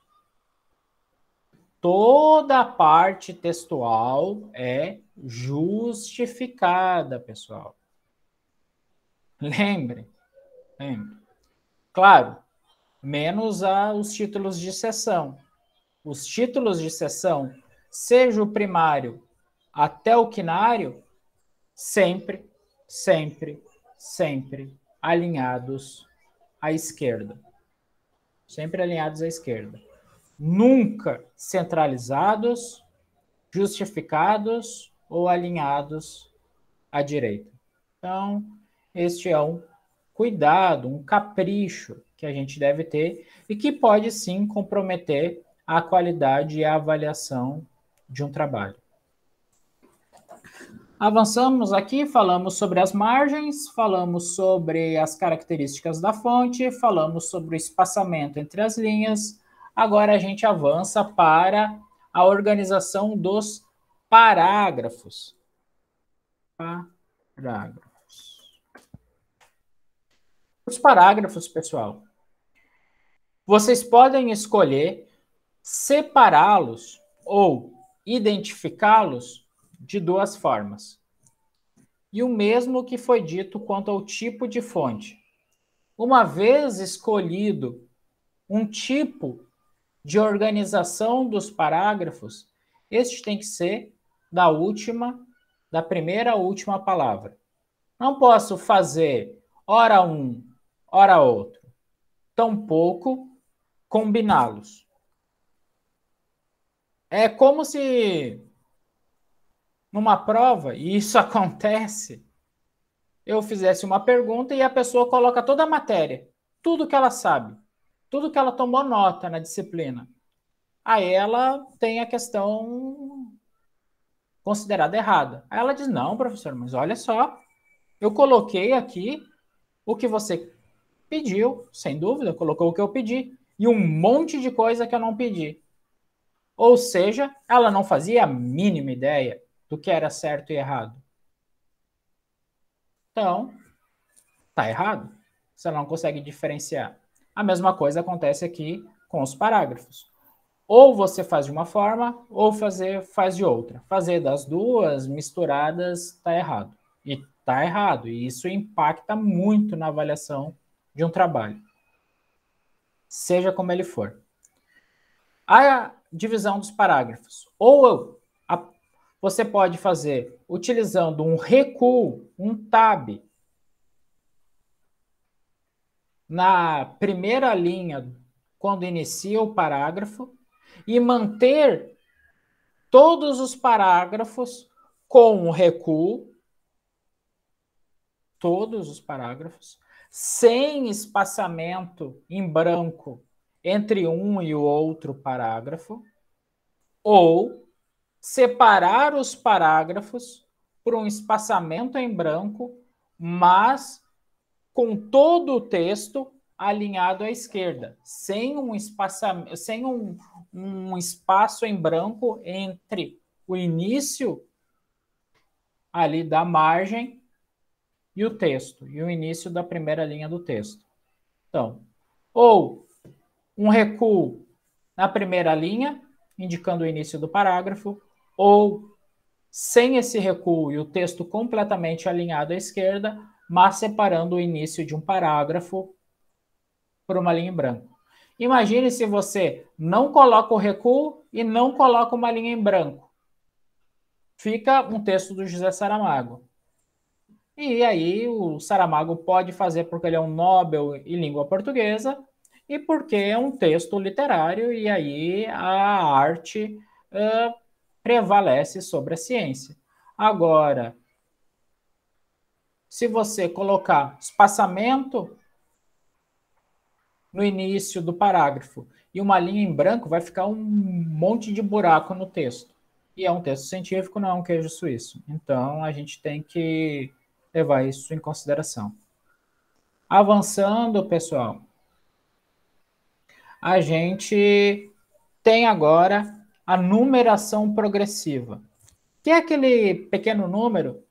A: Toda a parte textual é justificada, pessoal. Lembre. Claro, menos os títulos de seção. Os títulos de seção, seja o primário até o quinário, sempre alinhados à esquerda. Sempre alinhados à esquerda. Nunca centralizados, justificados ou alinhados à direita. Então, este é um cuidado, um capricho que a gente deve ter e que pode sim comprometer a qualidade e a avaliação de um trabalho. Avançamos aqui, falamos sobre as margens, falamos sobre as características da fonte, falamos sobre o espaçamento entre as linhas. Agora a gente avança para a organização dos parágrafos. Os parágrafos, pessoal, vocês podem escolher separá-los ou identificá-los de duas formas. E o mesmo que foi dito quanto ao tipo de fonte. Uma vez escolhido um tipo de organização dos parágrafos, Este tem que ser da primeira à última palavra. Não posso fazer ora um, ora outro. Tampouco combiná-los. É como se numa prova, e isso acontece, eu fizesse uma pergunta e a pessoa coloca toda a matéria, tudo que ela sabe, tudo que ela tomou nota na disciplina. Aí ela tem a questão considerada errada. Aí ela diz, não, professor, mas olha só, eu coloquei aqui o que você pediu, sem dúvida, colocou o que eu pedi, e um monte de coisa que eu não pedi. Ou seja, ela não fazia a mínima ideia do que era certo e errado. Então, está errado. Você não consegue diferenciar. A mesma coisa acontece aqui com os parágrafos. Ou você faz de uma forma, ou faz de outra. Fazer das duas misturadas está errado. E está errado. E isso impacta muito na avaliação de um trabalho. Seja como ele for. A divisão dos parágrafos. Você pode fazer utilizando um recuo, um tab, na primeira linha, quando inicia o parágrafo, e manter todos os parágrafos com o recuo, todos os parágrafos, sem espaçamento em branco entre um e o outro parágrafo, ou separar os parágrafos por um espaçamento em branco, mas com todo o texto alinhado à esquerda, sem um espaço em branco entre o início ali da margem e o texto, e o início da primeira linha do texto. Então, ou um recuo na primeira linha, indicando o início do parágrafo, ou sem esse recuo e o texto completamente alinhado à esquerda, mas separando o início de um parágrafo por uma linha em branco. Imagine se você não coloca o recuo e não coloca uma linha em branco. Fica um texto do José Saramago. E aí o Saramago pode fazer porque ele é um Nobel em língua portuguesa e porque é um texto literário e aí a arte prevalece sobre a ciência. Agora, se você colocar espaçamento no início do parágrafo e uma linha em branco, vai ficar um monte de buraco no texto. E é um texto científico, não é um queijo suíço. Então, a gente tem que levar isso em consideração. Avançando, pessoal, a gente tem agora a numeração progressiva, que é aquele pequeno número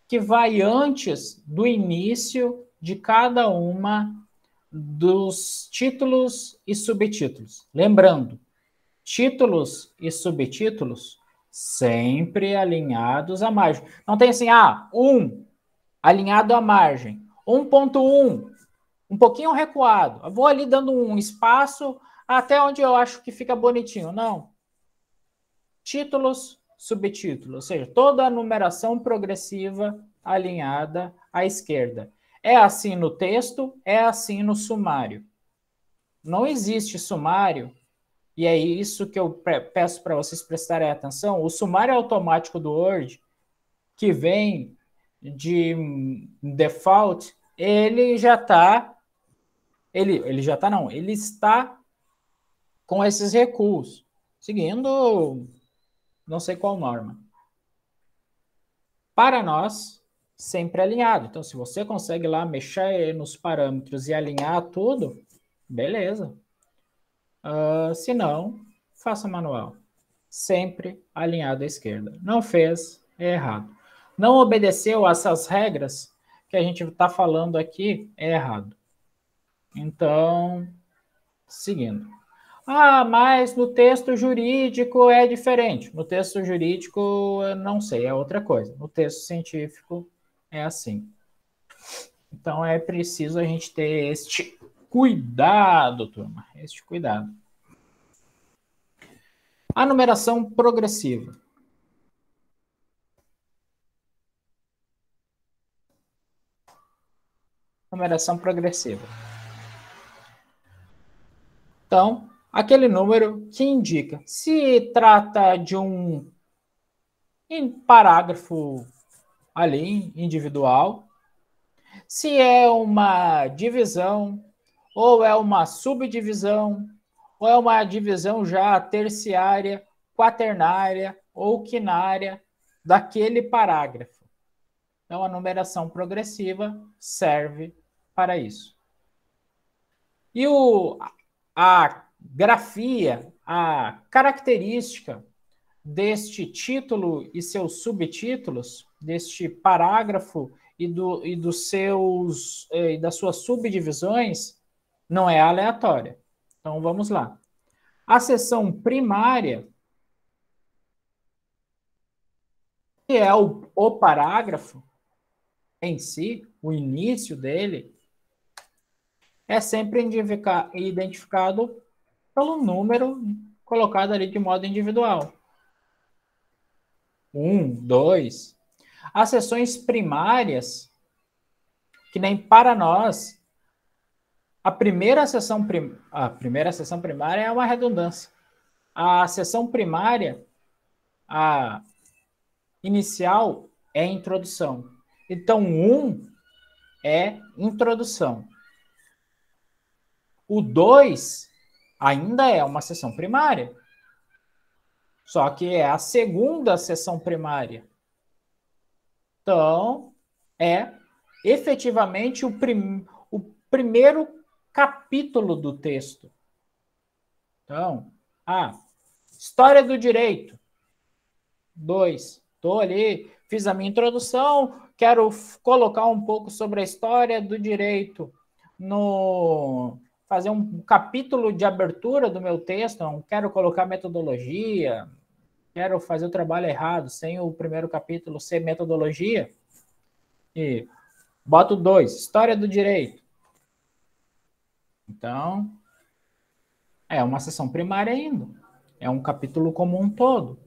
A: que vai antes do início de cada uma dos títulos e subtítulos. Lembrando, títulos e subtítulos sempre alinhados à margem. Não tem assim, 1 alinhado à margem, 1.1, um pouquinho recuado. Eu vou ali dando um espaço até onde eu acho que fica bonitinho. Não. Títulos, subtítulos, ou seja, toda a numeração progressiva alinhada à esquerda. É assim no texto, é assim no sumário. Não existe sumário, e é isso que eu peço para vocês prestarem atenção. O sumário automático do Word, que vem de default, ele está com esses recuos, seguindo não sei qual norma. Para nós, sempre alinhado. Então, se você consegue lá mexer nos parâmetros e alinhar tudo, beleza. Se não, faça manual. Sempre alinhado à esquerda. Não fez, é errado. Não obedeceu a essas regras que a gente está falando aqui, é errado. Então, seguindo. Mas no texto jurídico é diferente. No texto jurídico, não sei, é outra coisa. No texto científico é assim. Então, é preciso a gente ter este cuidado, turma. Este cuidado. A numeração progressiva. Numeração progressiva. Então, aquele número que indica se trata de um parágrafo ali individual, se é uma divisão, ou é uma subdivisão, ou é uma divisão já terciária, quaternária ou quinária daquele parágrafo. Então, a numeração progressiva serve para isso. E a grafia, a característica deste título e seus subtítulos, deste parágrafo e das suas subdivisões, não é aleatória. Então, vamos lá. A seção primária, que é o parágrafo em si, o início dele, é sempre identificado pelo número colocado ali de modo individual. 1, 2. As seções primárias, que nem para nós, a primeira seção primária é uma redundância. A seção primária, a inicial, é introdução. Então, 1 é introdução. O 2 ainda é uma seção primária, só que é a segunda seção primária. Então, é efetivamente o primeiro capítulo do texto. Então, história do direito. 2. Estou ali, fiz a minha introdução, quero colocar um pouco sobre a história do direito fazer um capítulo de abertura do meu texto, não quero colocar metodologia, quero fazer o trabalho errado, sem o primeiro capítulo ser metodologia, e boto 2, história do direito. Então, é uma seção primária ainda, é um capítulo como um todo.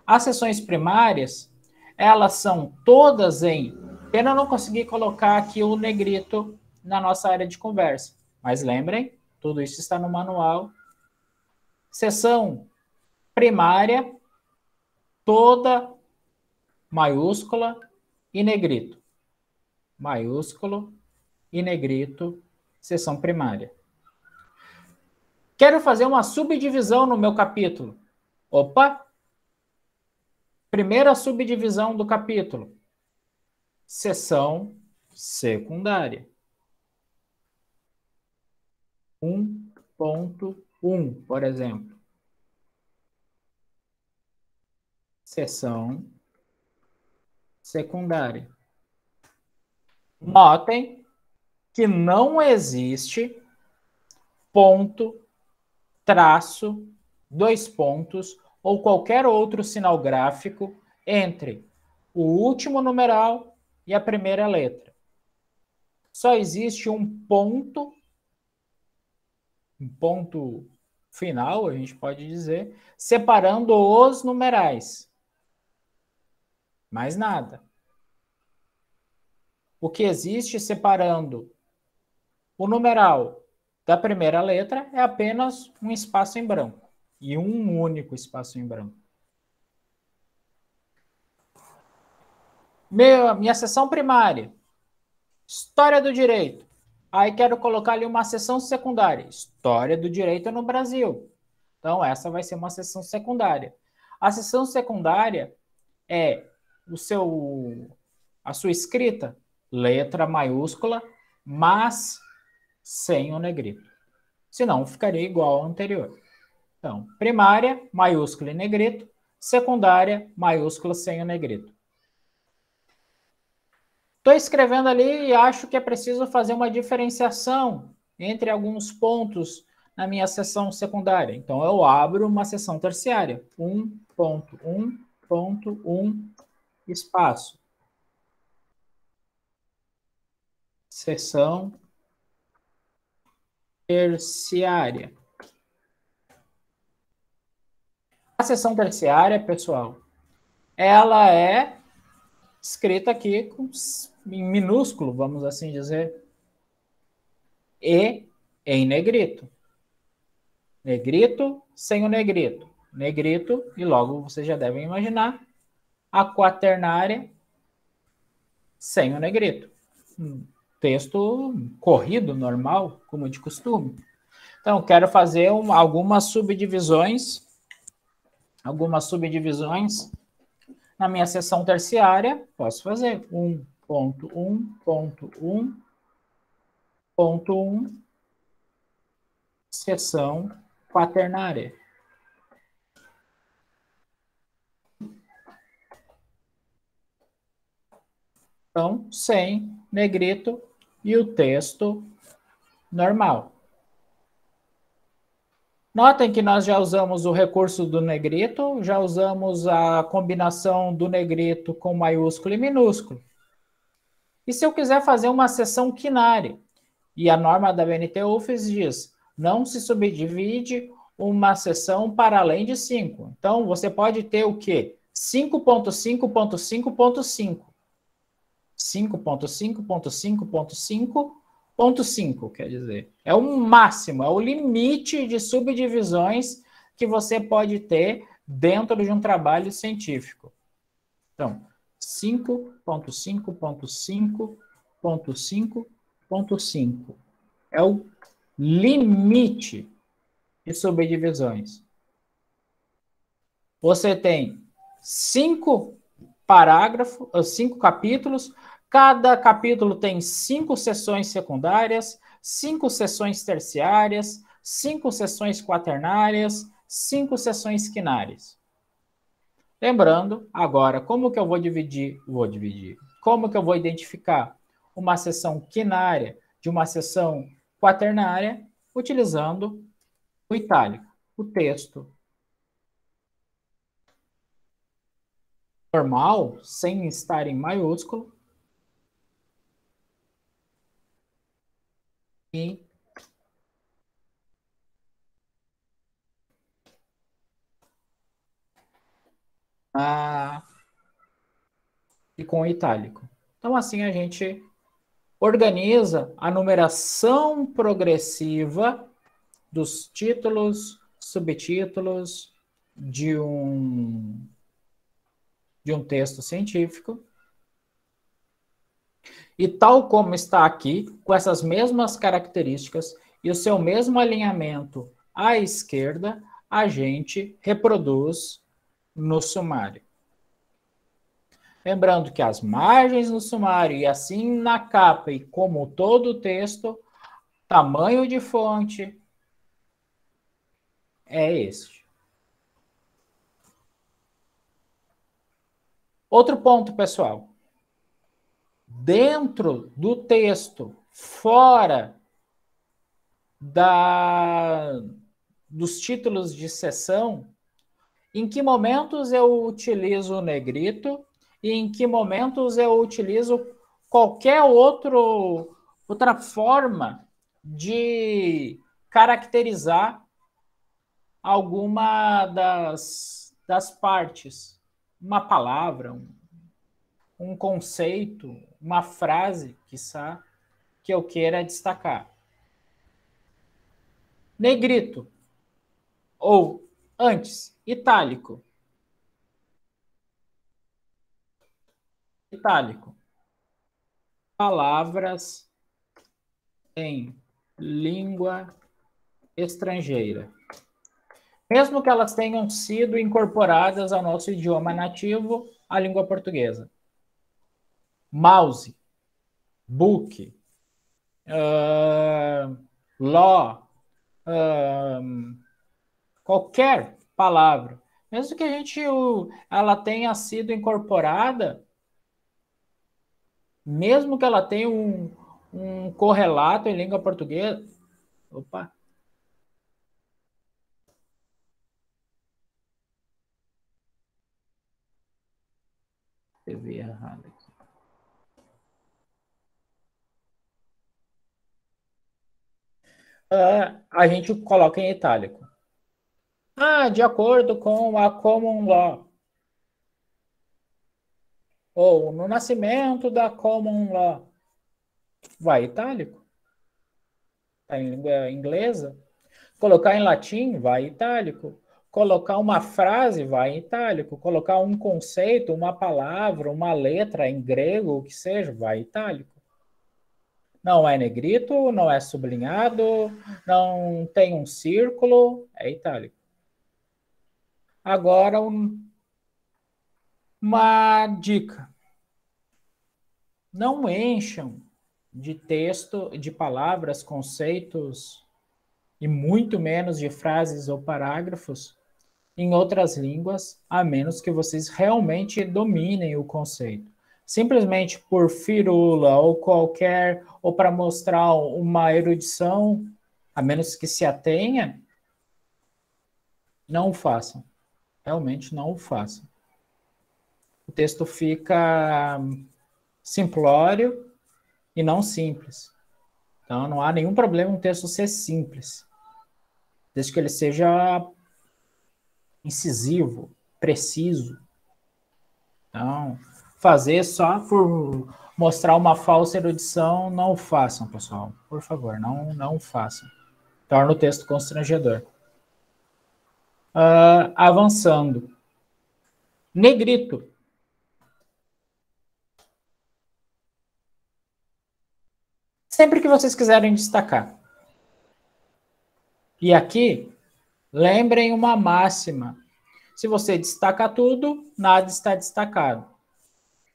A: As seções primárias, elas são todas em... Pena eu não consegui colocar aqui o negrito na nossa área de conversa, mas lembrem, tudo isso está no manual. Seção primária, toda maiúscula e negrito. Maiúsculo e negrito, seção primária. Quero fazer uma subdivisão no meu capítulo. Opa! Primeira subdivisão do capítulo. Seção secundária. 1.1, por exemplo. Seção secundária. Notem que não existe ponto, traço, 2 pontos ou qualquer outro sinal gráfico entre o último numeral e a primeira letra. Só existe um ponto final, a gente pode dizer, separando os numerais. Mais nada. O que existe separando o numeral da primeira letra é apenas um espaço em branco. E um único espaço em branco. Minha seção primária. História do direito. Aí quero colocar ali uma seção secundária. História do direito no Brasil. Então, essa vai ser uma seção secundária. A seção secundária é a sua escrita, letra maiúscula, mas sem o negrito. Senão, ficaria igual ao anterior. Então, primária, maiúscula e negrito. Secundária, maiúscula sem o negrito. Estou escrevendo ali e acho que é preciso fazer uma diferenciação entre alguns pontos na minha seção secundária. Então, eu abro uma seção terciária. 1.1.1 espaço. Seção terciária. A seção terciária, pessoal, ela é escrita aqui em minúsculo, vamos assim dizer, e em negrito. Negrito sem o negrito. Negrito, e logo vocês já devem imaginar, a quaternária sem o negrito. Texto corrido, normal, como de costume. Então, quero fazer algumas subdivisões na minha seção terciária. Posso fazer 1.1.1.1, seção quaternária. Então, sem negrito e o texto normal. Notem que nós já usamos o recurso do negrito, já usamos a combinação do negrito com maiúsculo e minúsculo. E se eu quiser fazer uma seção quinária? E a norma da BNT-UFES diz, não se subdivide uma seção para além de 5. Então, você pode ter o quê? 5.5.5.5. 5.5.5.5.5, quer dizer, é o máximo, é o limite de subdivisões que você pode ter dentro de um trabalho científico. Então, 5.5.5.5.5 é o limite de subdivisões. Você tem 5 capítulos, cada capítulo tem 5 seções secundárias, 5 seções terciárias, 5 seções quaternárias, 5 seções quinárias. Lembrando, agora, como que eu vou dividir? Como que eu vou identificar uma seção quinária de uma seção quaternária? Utilizando o itálico, o texto normal, sem estar em maiúsculo, e com itálico. Então, assim a gente organiza a numeração progressiva dos títulos, subtítulos de um texto científico. E tal como está aqui, com essas mesmas características e o seu mesmo alinhamento à esquerda, a gente reproduz no sumário. Lembrando que as margens no sumário e assim na capa e como todo o texto, tamanho de fonte é este. Outro ponto, pessoal. Dentro do texto, fora dos títulos de seção, em que momentos eu utilizo o negrito e em que momentos eu utilizo qualquer outra forma de caracterizar alguma das partes. Uma palavra, um conceito, uma frase, quiçá, que eu queira destacar. Negrito, ou antes, itálico. Itálico. Palavras em língua estrangeira. Mesmo que elas tenham sido incorporadas ao nosso idioma nativo, a língua portuguesa. Mouse, book, law, qualquer palavra, mesmo que ela tenha sido incorporada, mesmo que ela tenha um correlato em língua portuguesa. Opa! Escrevi errado aqui. A gente coloca em itálico. de acordo com a common law. Ou no nascimento da common law. Vai itálico. Está em língua inglesa. Colocar em latim, vai itálico. Colocar uma frase, vai em itálico. Colocar um conceito, uma palavra, uma letra em grego, o que seja, vai itálico. Não é negrito, não é sublinhado, não tem um círculo, é itálico. Agora, uma dica. Não encham de texto, de palavras, conceitos, e muito menos de frases ou parágrafos em outras línguas, a menos que vocês realmente dominem o conceito. Simplesmente por firula ou ou para mostrar uma erudição, a menos que se atenha, não o façam. Realmente não o façam. O texto fica simplório e não simples. Então, não há nenhum problema um texto ser simples, desde que ele seja incisivo, preciso. Então, fazer só por mostrar uma falsa erudição, não o façam, pessoal. Por favor, não o façam. Torna o texto constrangedor. Avançando. Negrito. Sempre que vocês quiserem destacar. E aqui, lembrem uma máxima. Se você destaca tudo, nada está destacado.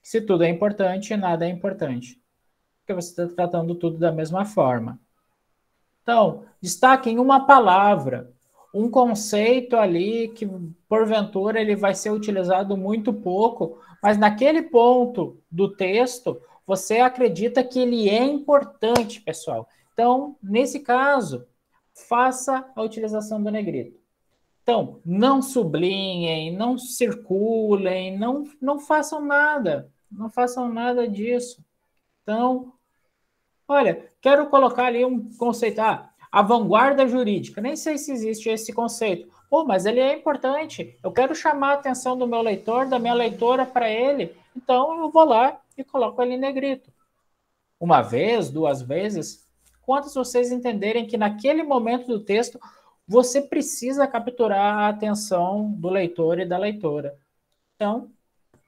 A: Se tudo é importante, nada é importante. Porque você está tratando tudo da mesma forma. Então, destaquem uma palavra, um conceito ali que, porventura, ele vai ser utilizado muito pouco, mas naquele ponto do texto, você acredita que ele é importante, pessoal. Então, nesse caso, faça a utilização do negrito. Então, não sublinhem, não circulem, não façam nada. Não façam nada disso. Então, olha, quero colocar ali um conceito. A vanguarda jurídica. Nem sei se existe esse conceito. Pô, mas ele é importante. Eu quero chamar a atenção do meu leitor, da minha leitora para ele. Então, eu vou lá e coloco ele em negrito. Uma vez, duas vezes, quantas vocês entenderem que naquele momento do texto você precisa capturar a atenção do leitor e da leitora. Então,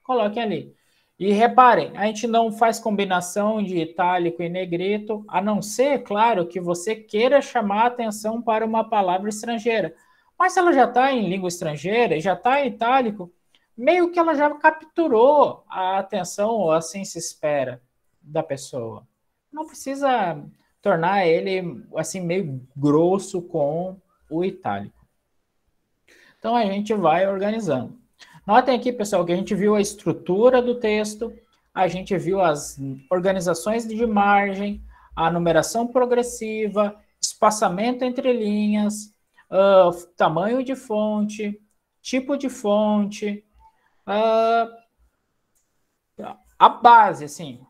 A: coloquem ali. E reparem, a gente não faz combinação de itálico e negrito, a não ser, claro, que você queira chamar a atenção para uma palavra estrangeira. Mas se ela já está em língua estrangeira e já está em itálico, meio que ela já capturou a atenção, ou assim se espera, da pessoa. Não precisa tornar ele assim meio grosso com o itálico. Então a gente vai organizando. Notem aqui, pessoal, que a gente viu a estrutura do texto, a gente viu as organizações de margem, a numeração progressiva, espaçamento entre linhas, tamanho de fonte, tipo de fonte, a base, assim.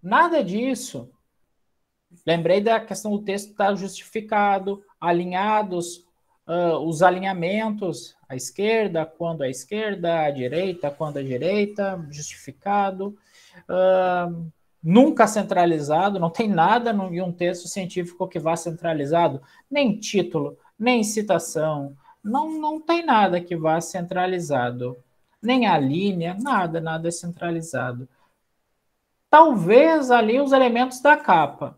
A: Nada disso. Lembrei da questão do texto estar justificado, alinhados, os alinhamentos, à esquerda, quando à esquerda, à direita, quando à direita, justificado, nunca centralizado, não tem nada em um texto científico que vá centralizado, nem título, nem citação, não tem nada que vá centralizado, nem a linha, nada é centralizado. Talvez ali os elementos da capa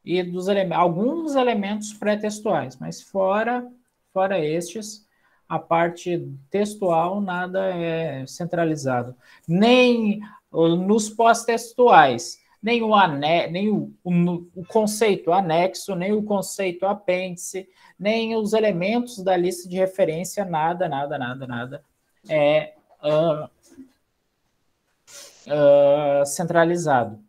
A: e alguns elementos pré-textuais, mas fora estes, a parte textual, nada é centralizado. Nem nos pós-textuais, nem o conceito anexo, nem o conceito apêndice, nem os elementos da lista de referência, nada é centralizado.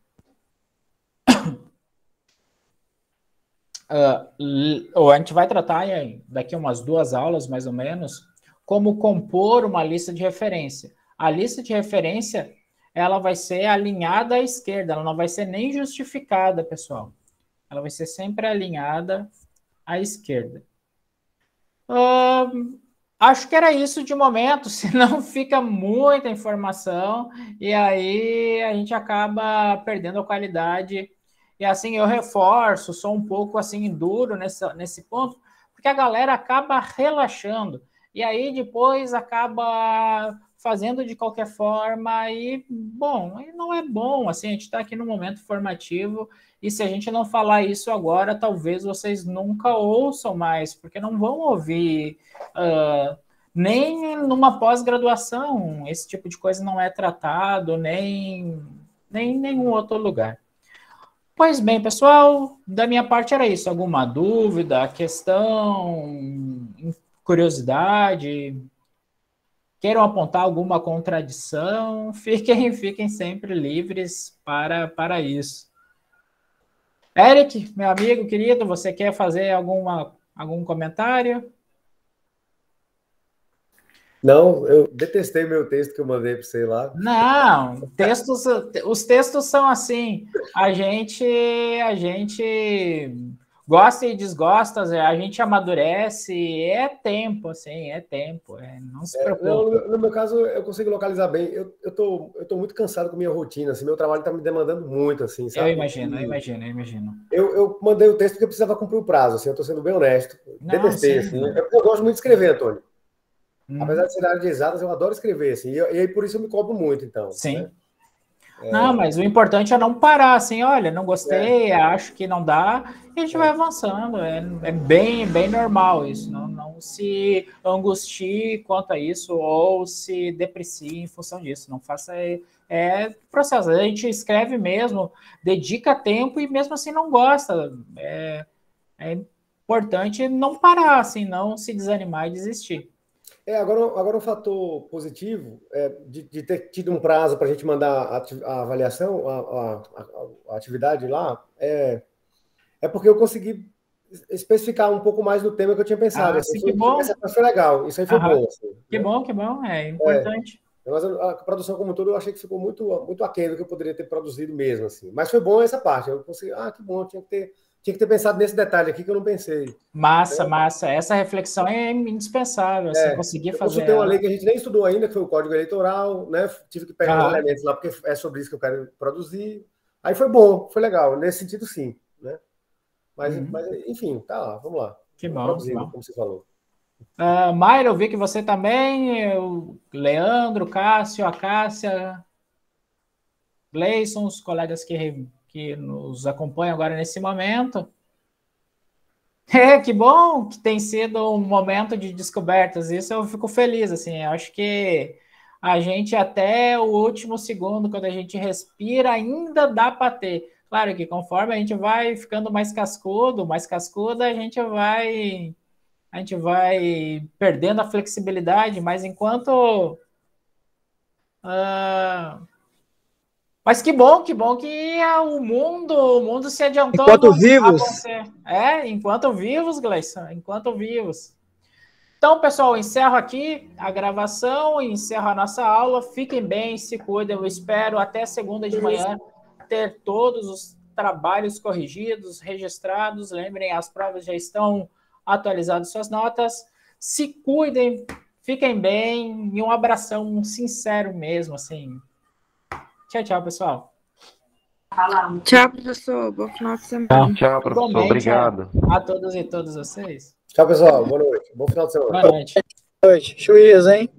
A: A gente vai tratar daqui umas 2 aulas, mais ou menos, como compor uma lista de referência. A lista de referência, ela vai ser alinhada à esquerda, ela não vai ser nem justificada, pessoal. Ela vai ser sempre alinhada à esquerda. acho que era isso de momento, senão fica muita informação e aí a gente acaba perdendo a qualidade. E assim, eu reforço, sou um pouco assim duro nesse ponto, porque a galera acaba relaxando. E aí depois acaba fazendo de qualquer forma e, bom, não é bom, assim, a gente está aqui no momento formativo e se a gente não falar isso agora, talvez vocês nunca ouçam mais, porque não vão ouvir nem numa pós-graduação, esse tipo de coisa não é tratado, nem em nenhum outro lugar. Pois bem, pessoal, da minha parte era isso. Alguma dúvida, questão, curiosidade, queiram apontar alguma contradição, fiquem sempre livres para isso. Eric, meu amigo querido, você quer fazer algum comentário?
C: Não, eu detestei meu texto que eu mandei para você lá.
A: Não, os textos são assim, a gente gosta e desgosta, a gente amadurece, é tempo, assim, não se preocupe.
C: No meu caso, eu consigo localizar bem. Eu tô muito cansado com minha rotina, assim, meu trabalho está me demandando muito, assim, sabe?
A: Eu imagino.
C: Eu mandei o texto porque eu precisava cumprir o prazo, assim, eu tô sendo bem honesto. Detestei, assim. Eu gosto muito de escrever, Antônio. Apesar de ser da área de exatas, eu adoro escrever, assim, e aí por isso eu me cobro muito, então.
A: Sim.
C: Né?
A: Não, mas o importante é não parar, assim, olha, não gostei, acho que não dá, e a gente vai avançando, é bem normal isso, não se angustie quanto a isso, ou se deprecie em função disso, não faça, processo, a gente escreve mesmo, dedica tempo e mesmo assim não gosta, é importante não parar, assim, não se desanimar e desistir.
C: Agora um fator positivo de ter tido um prazo para a gente mandar a avaliação, a atividade lá, é porque eu consegui especificar um pouco mais do tema que eu tinha pensado.
A: Assim, que bom.
C: Essa foi legal, isso aí foi bom. Assim,
A: que bom, é importante.
C: Mas a produção como um todo eu achei que ficou muito aquém do que eu poderia ter produzido mesmo. Assim. Mas foi bom essa parte, eu consegui, que bom, tinha que ter pensado nesse detalhe aqui que eu não pensei.
A: Massa. Essa reflexão é indispensável, assim, conseguir fazer.
C: Tem uma lei que a gente nem estudou ainda, que foi o Código Eleitoral, né? Tive que pegar os elementos lá, porque é sobre isso que eu quero produzir. Aí foi bom, foi legal, nesse sentido sim, né? Mas enfim, tá lá, vamos lá.
A: Que bom.
C: Como você falou.
A: Mayra, eu vi que você também, o Leandro, Cássio, a Cássia, Gleison, os colegas que nos acompanham agora nesse momento. Que bom que tem sido um momento de descobertas, isso eu fico feliz, assim, eu acho que a gente até o último segundo, quando a gente respira, ainda dá para ter. Claro que conforme a gente vai ficando mais cascuda, a gente vai perdendo a flexibilidade, mas enquanto... Mas que bom que o mundo se adiantou.
D: Enquanto vivos.
A: Enquanto vivos, Gleison, enquanto vivos. Então, pessoal, encerro aqui a gravação, encerro a nossa aula. Fiquem bem, se cuidem. Eu espero até segunda de manhã ter todos os trabalhos corrigidos, registrados. Lembrem, as provas já estão atualizadas, suas notas. Se cuidem, fiquem bem e um abração sincero mesmo, assim. Tchau, pessoal.
E: Tchau, professor. Bom final de semana.
B: Tchau, professor. Obrigado.
A: A todos e todas vocês.
C: Tchau, pessoal. Boa noite. Bom final de semana.
A: Boa noite.
D: Boa noite. Juízo, hein?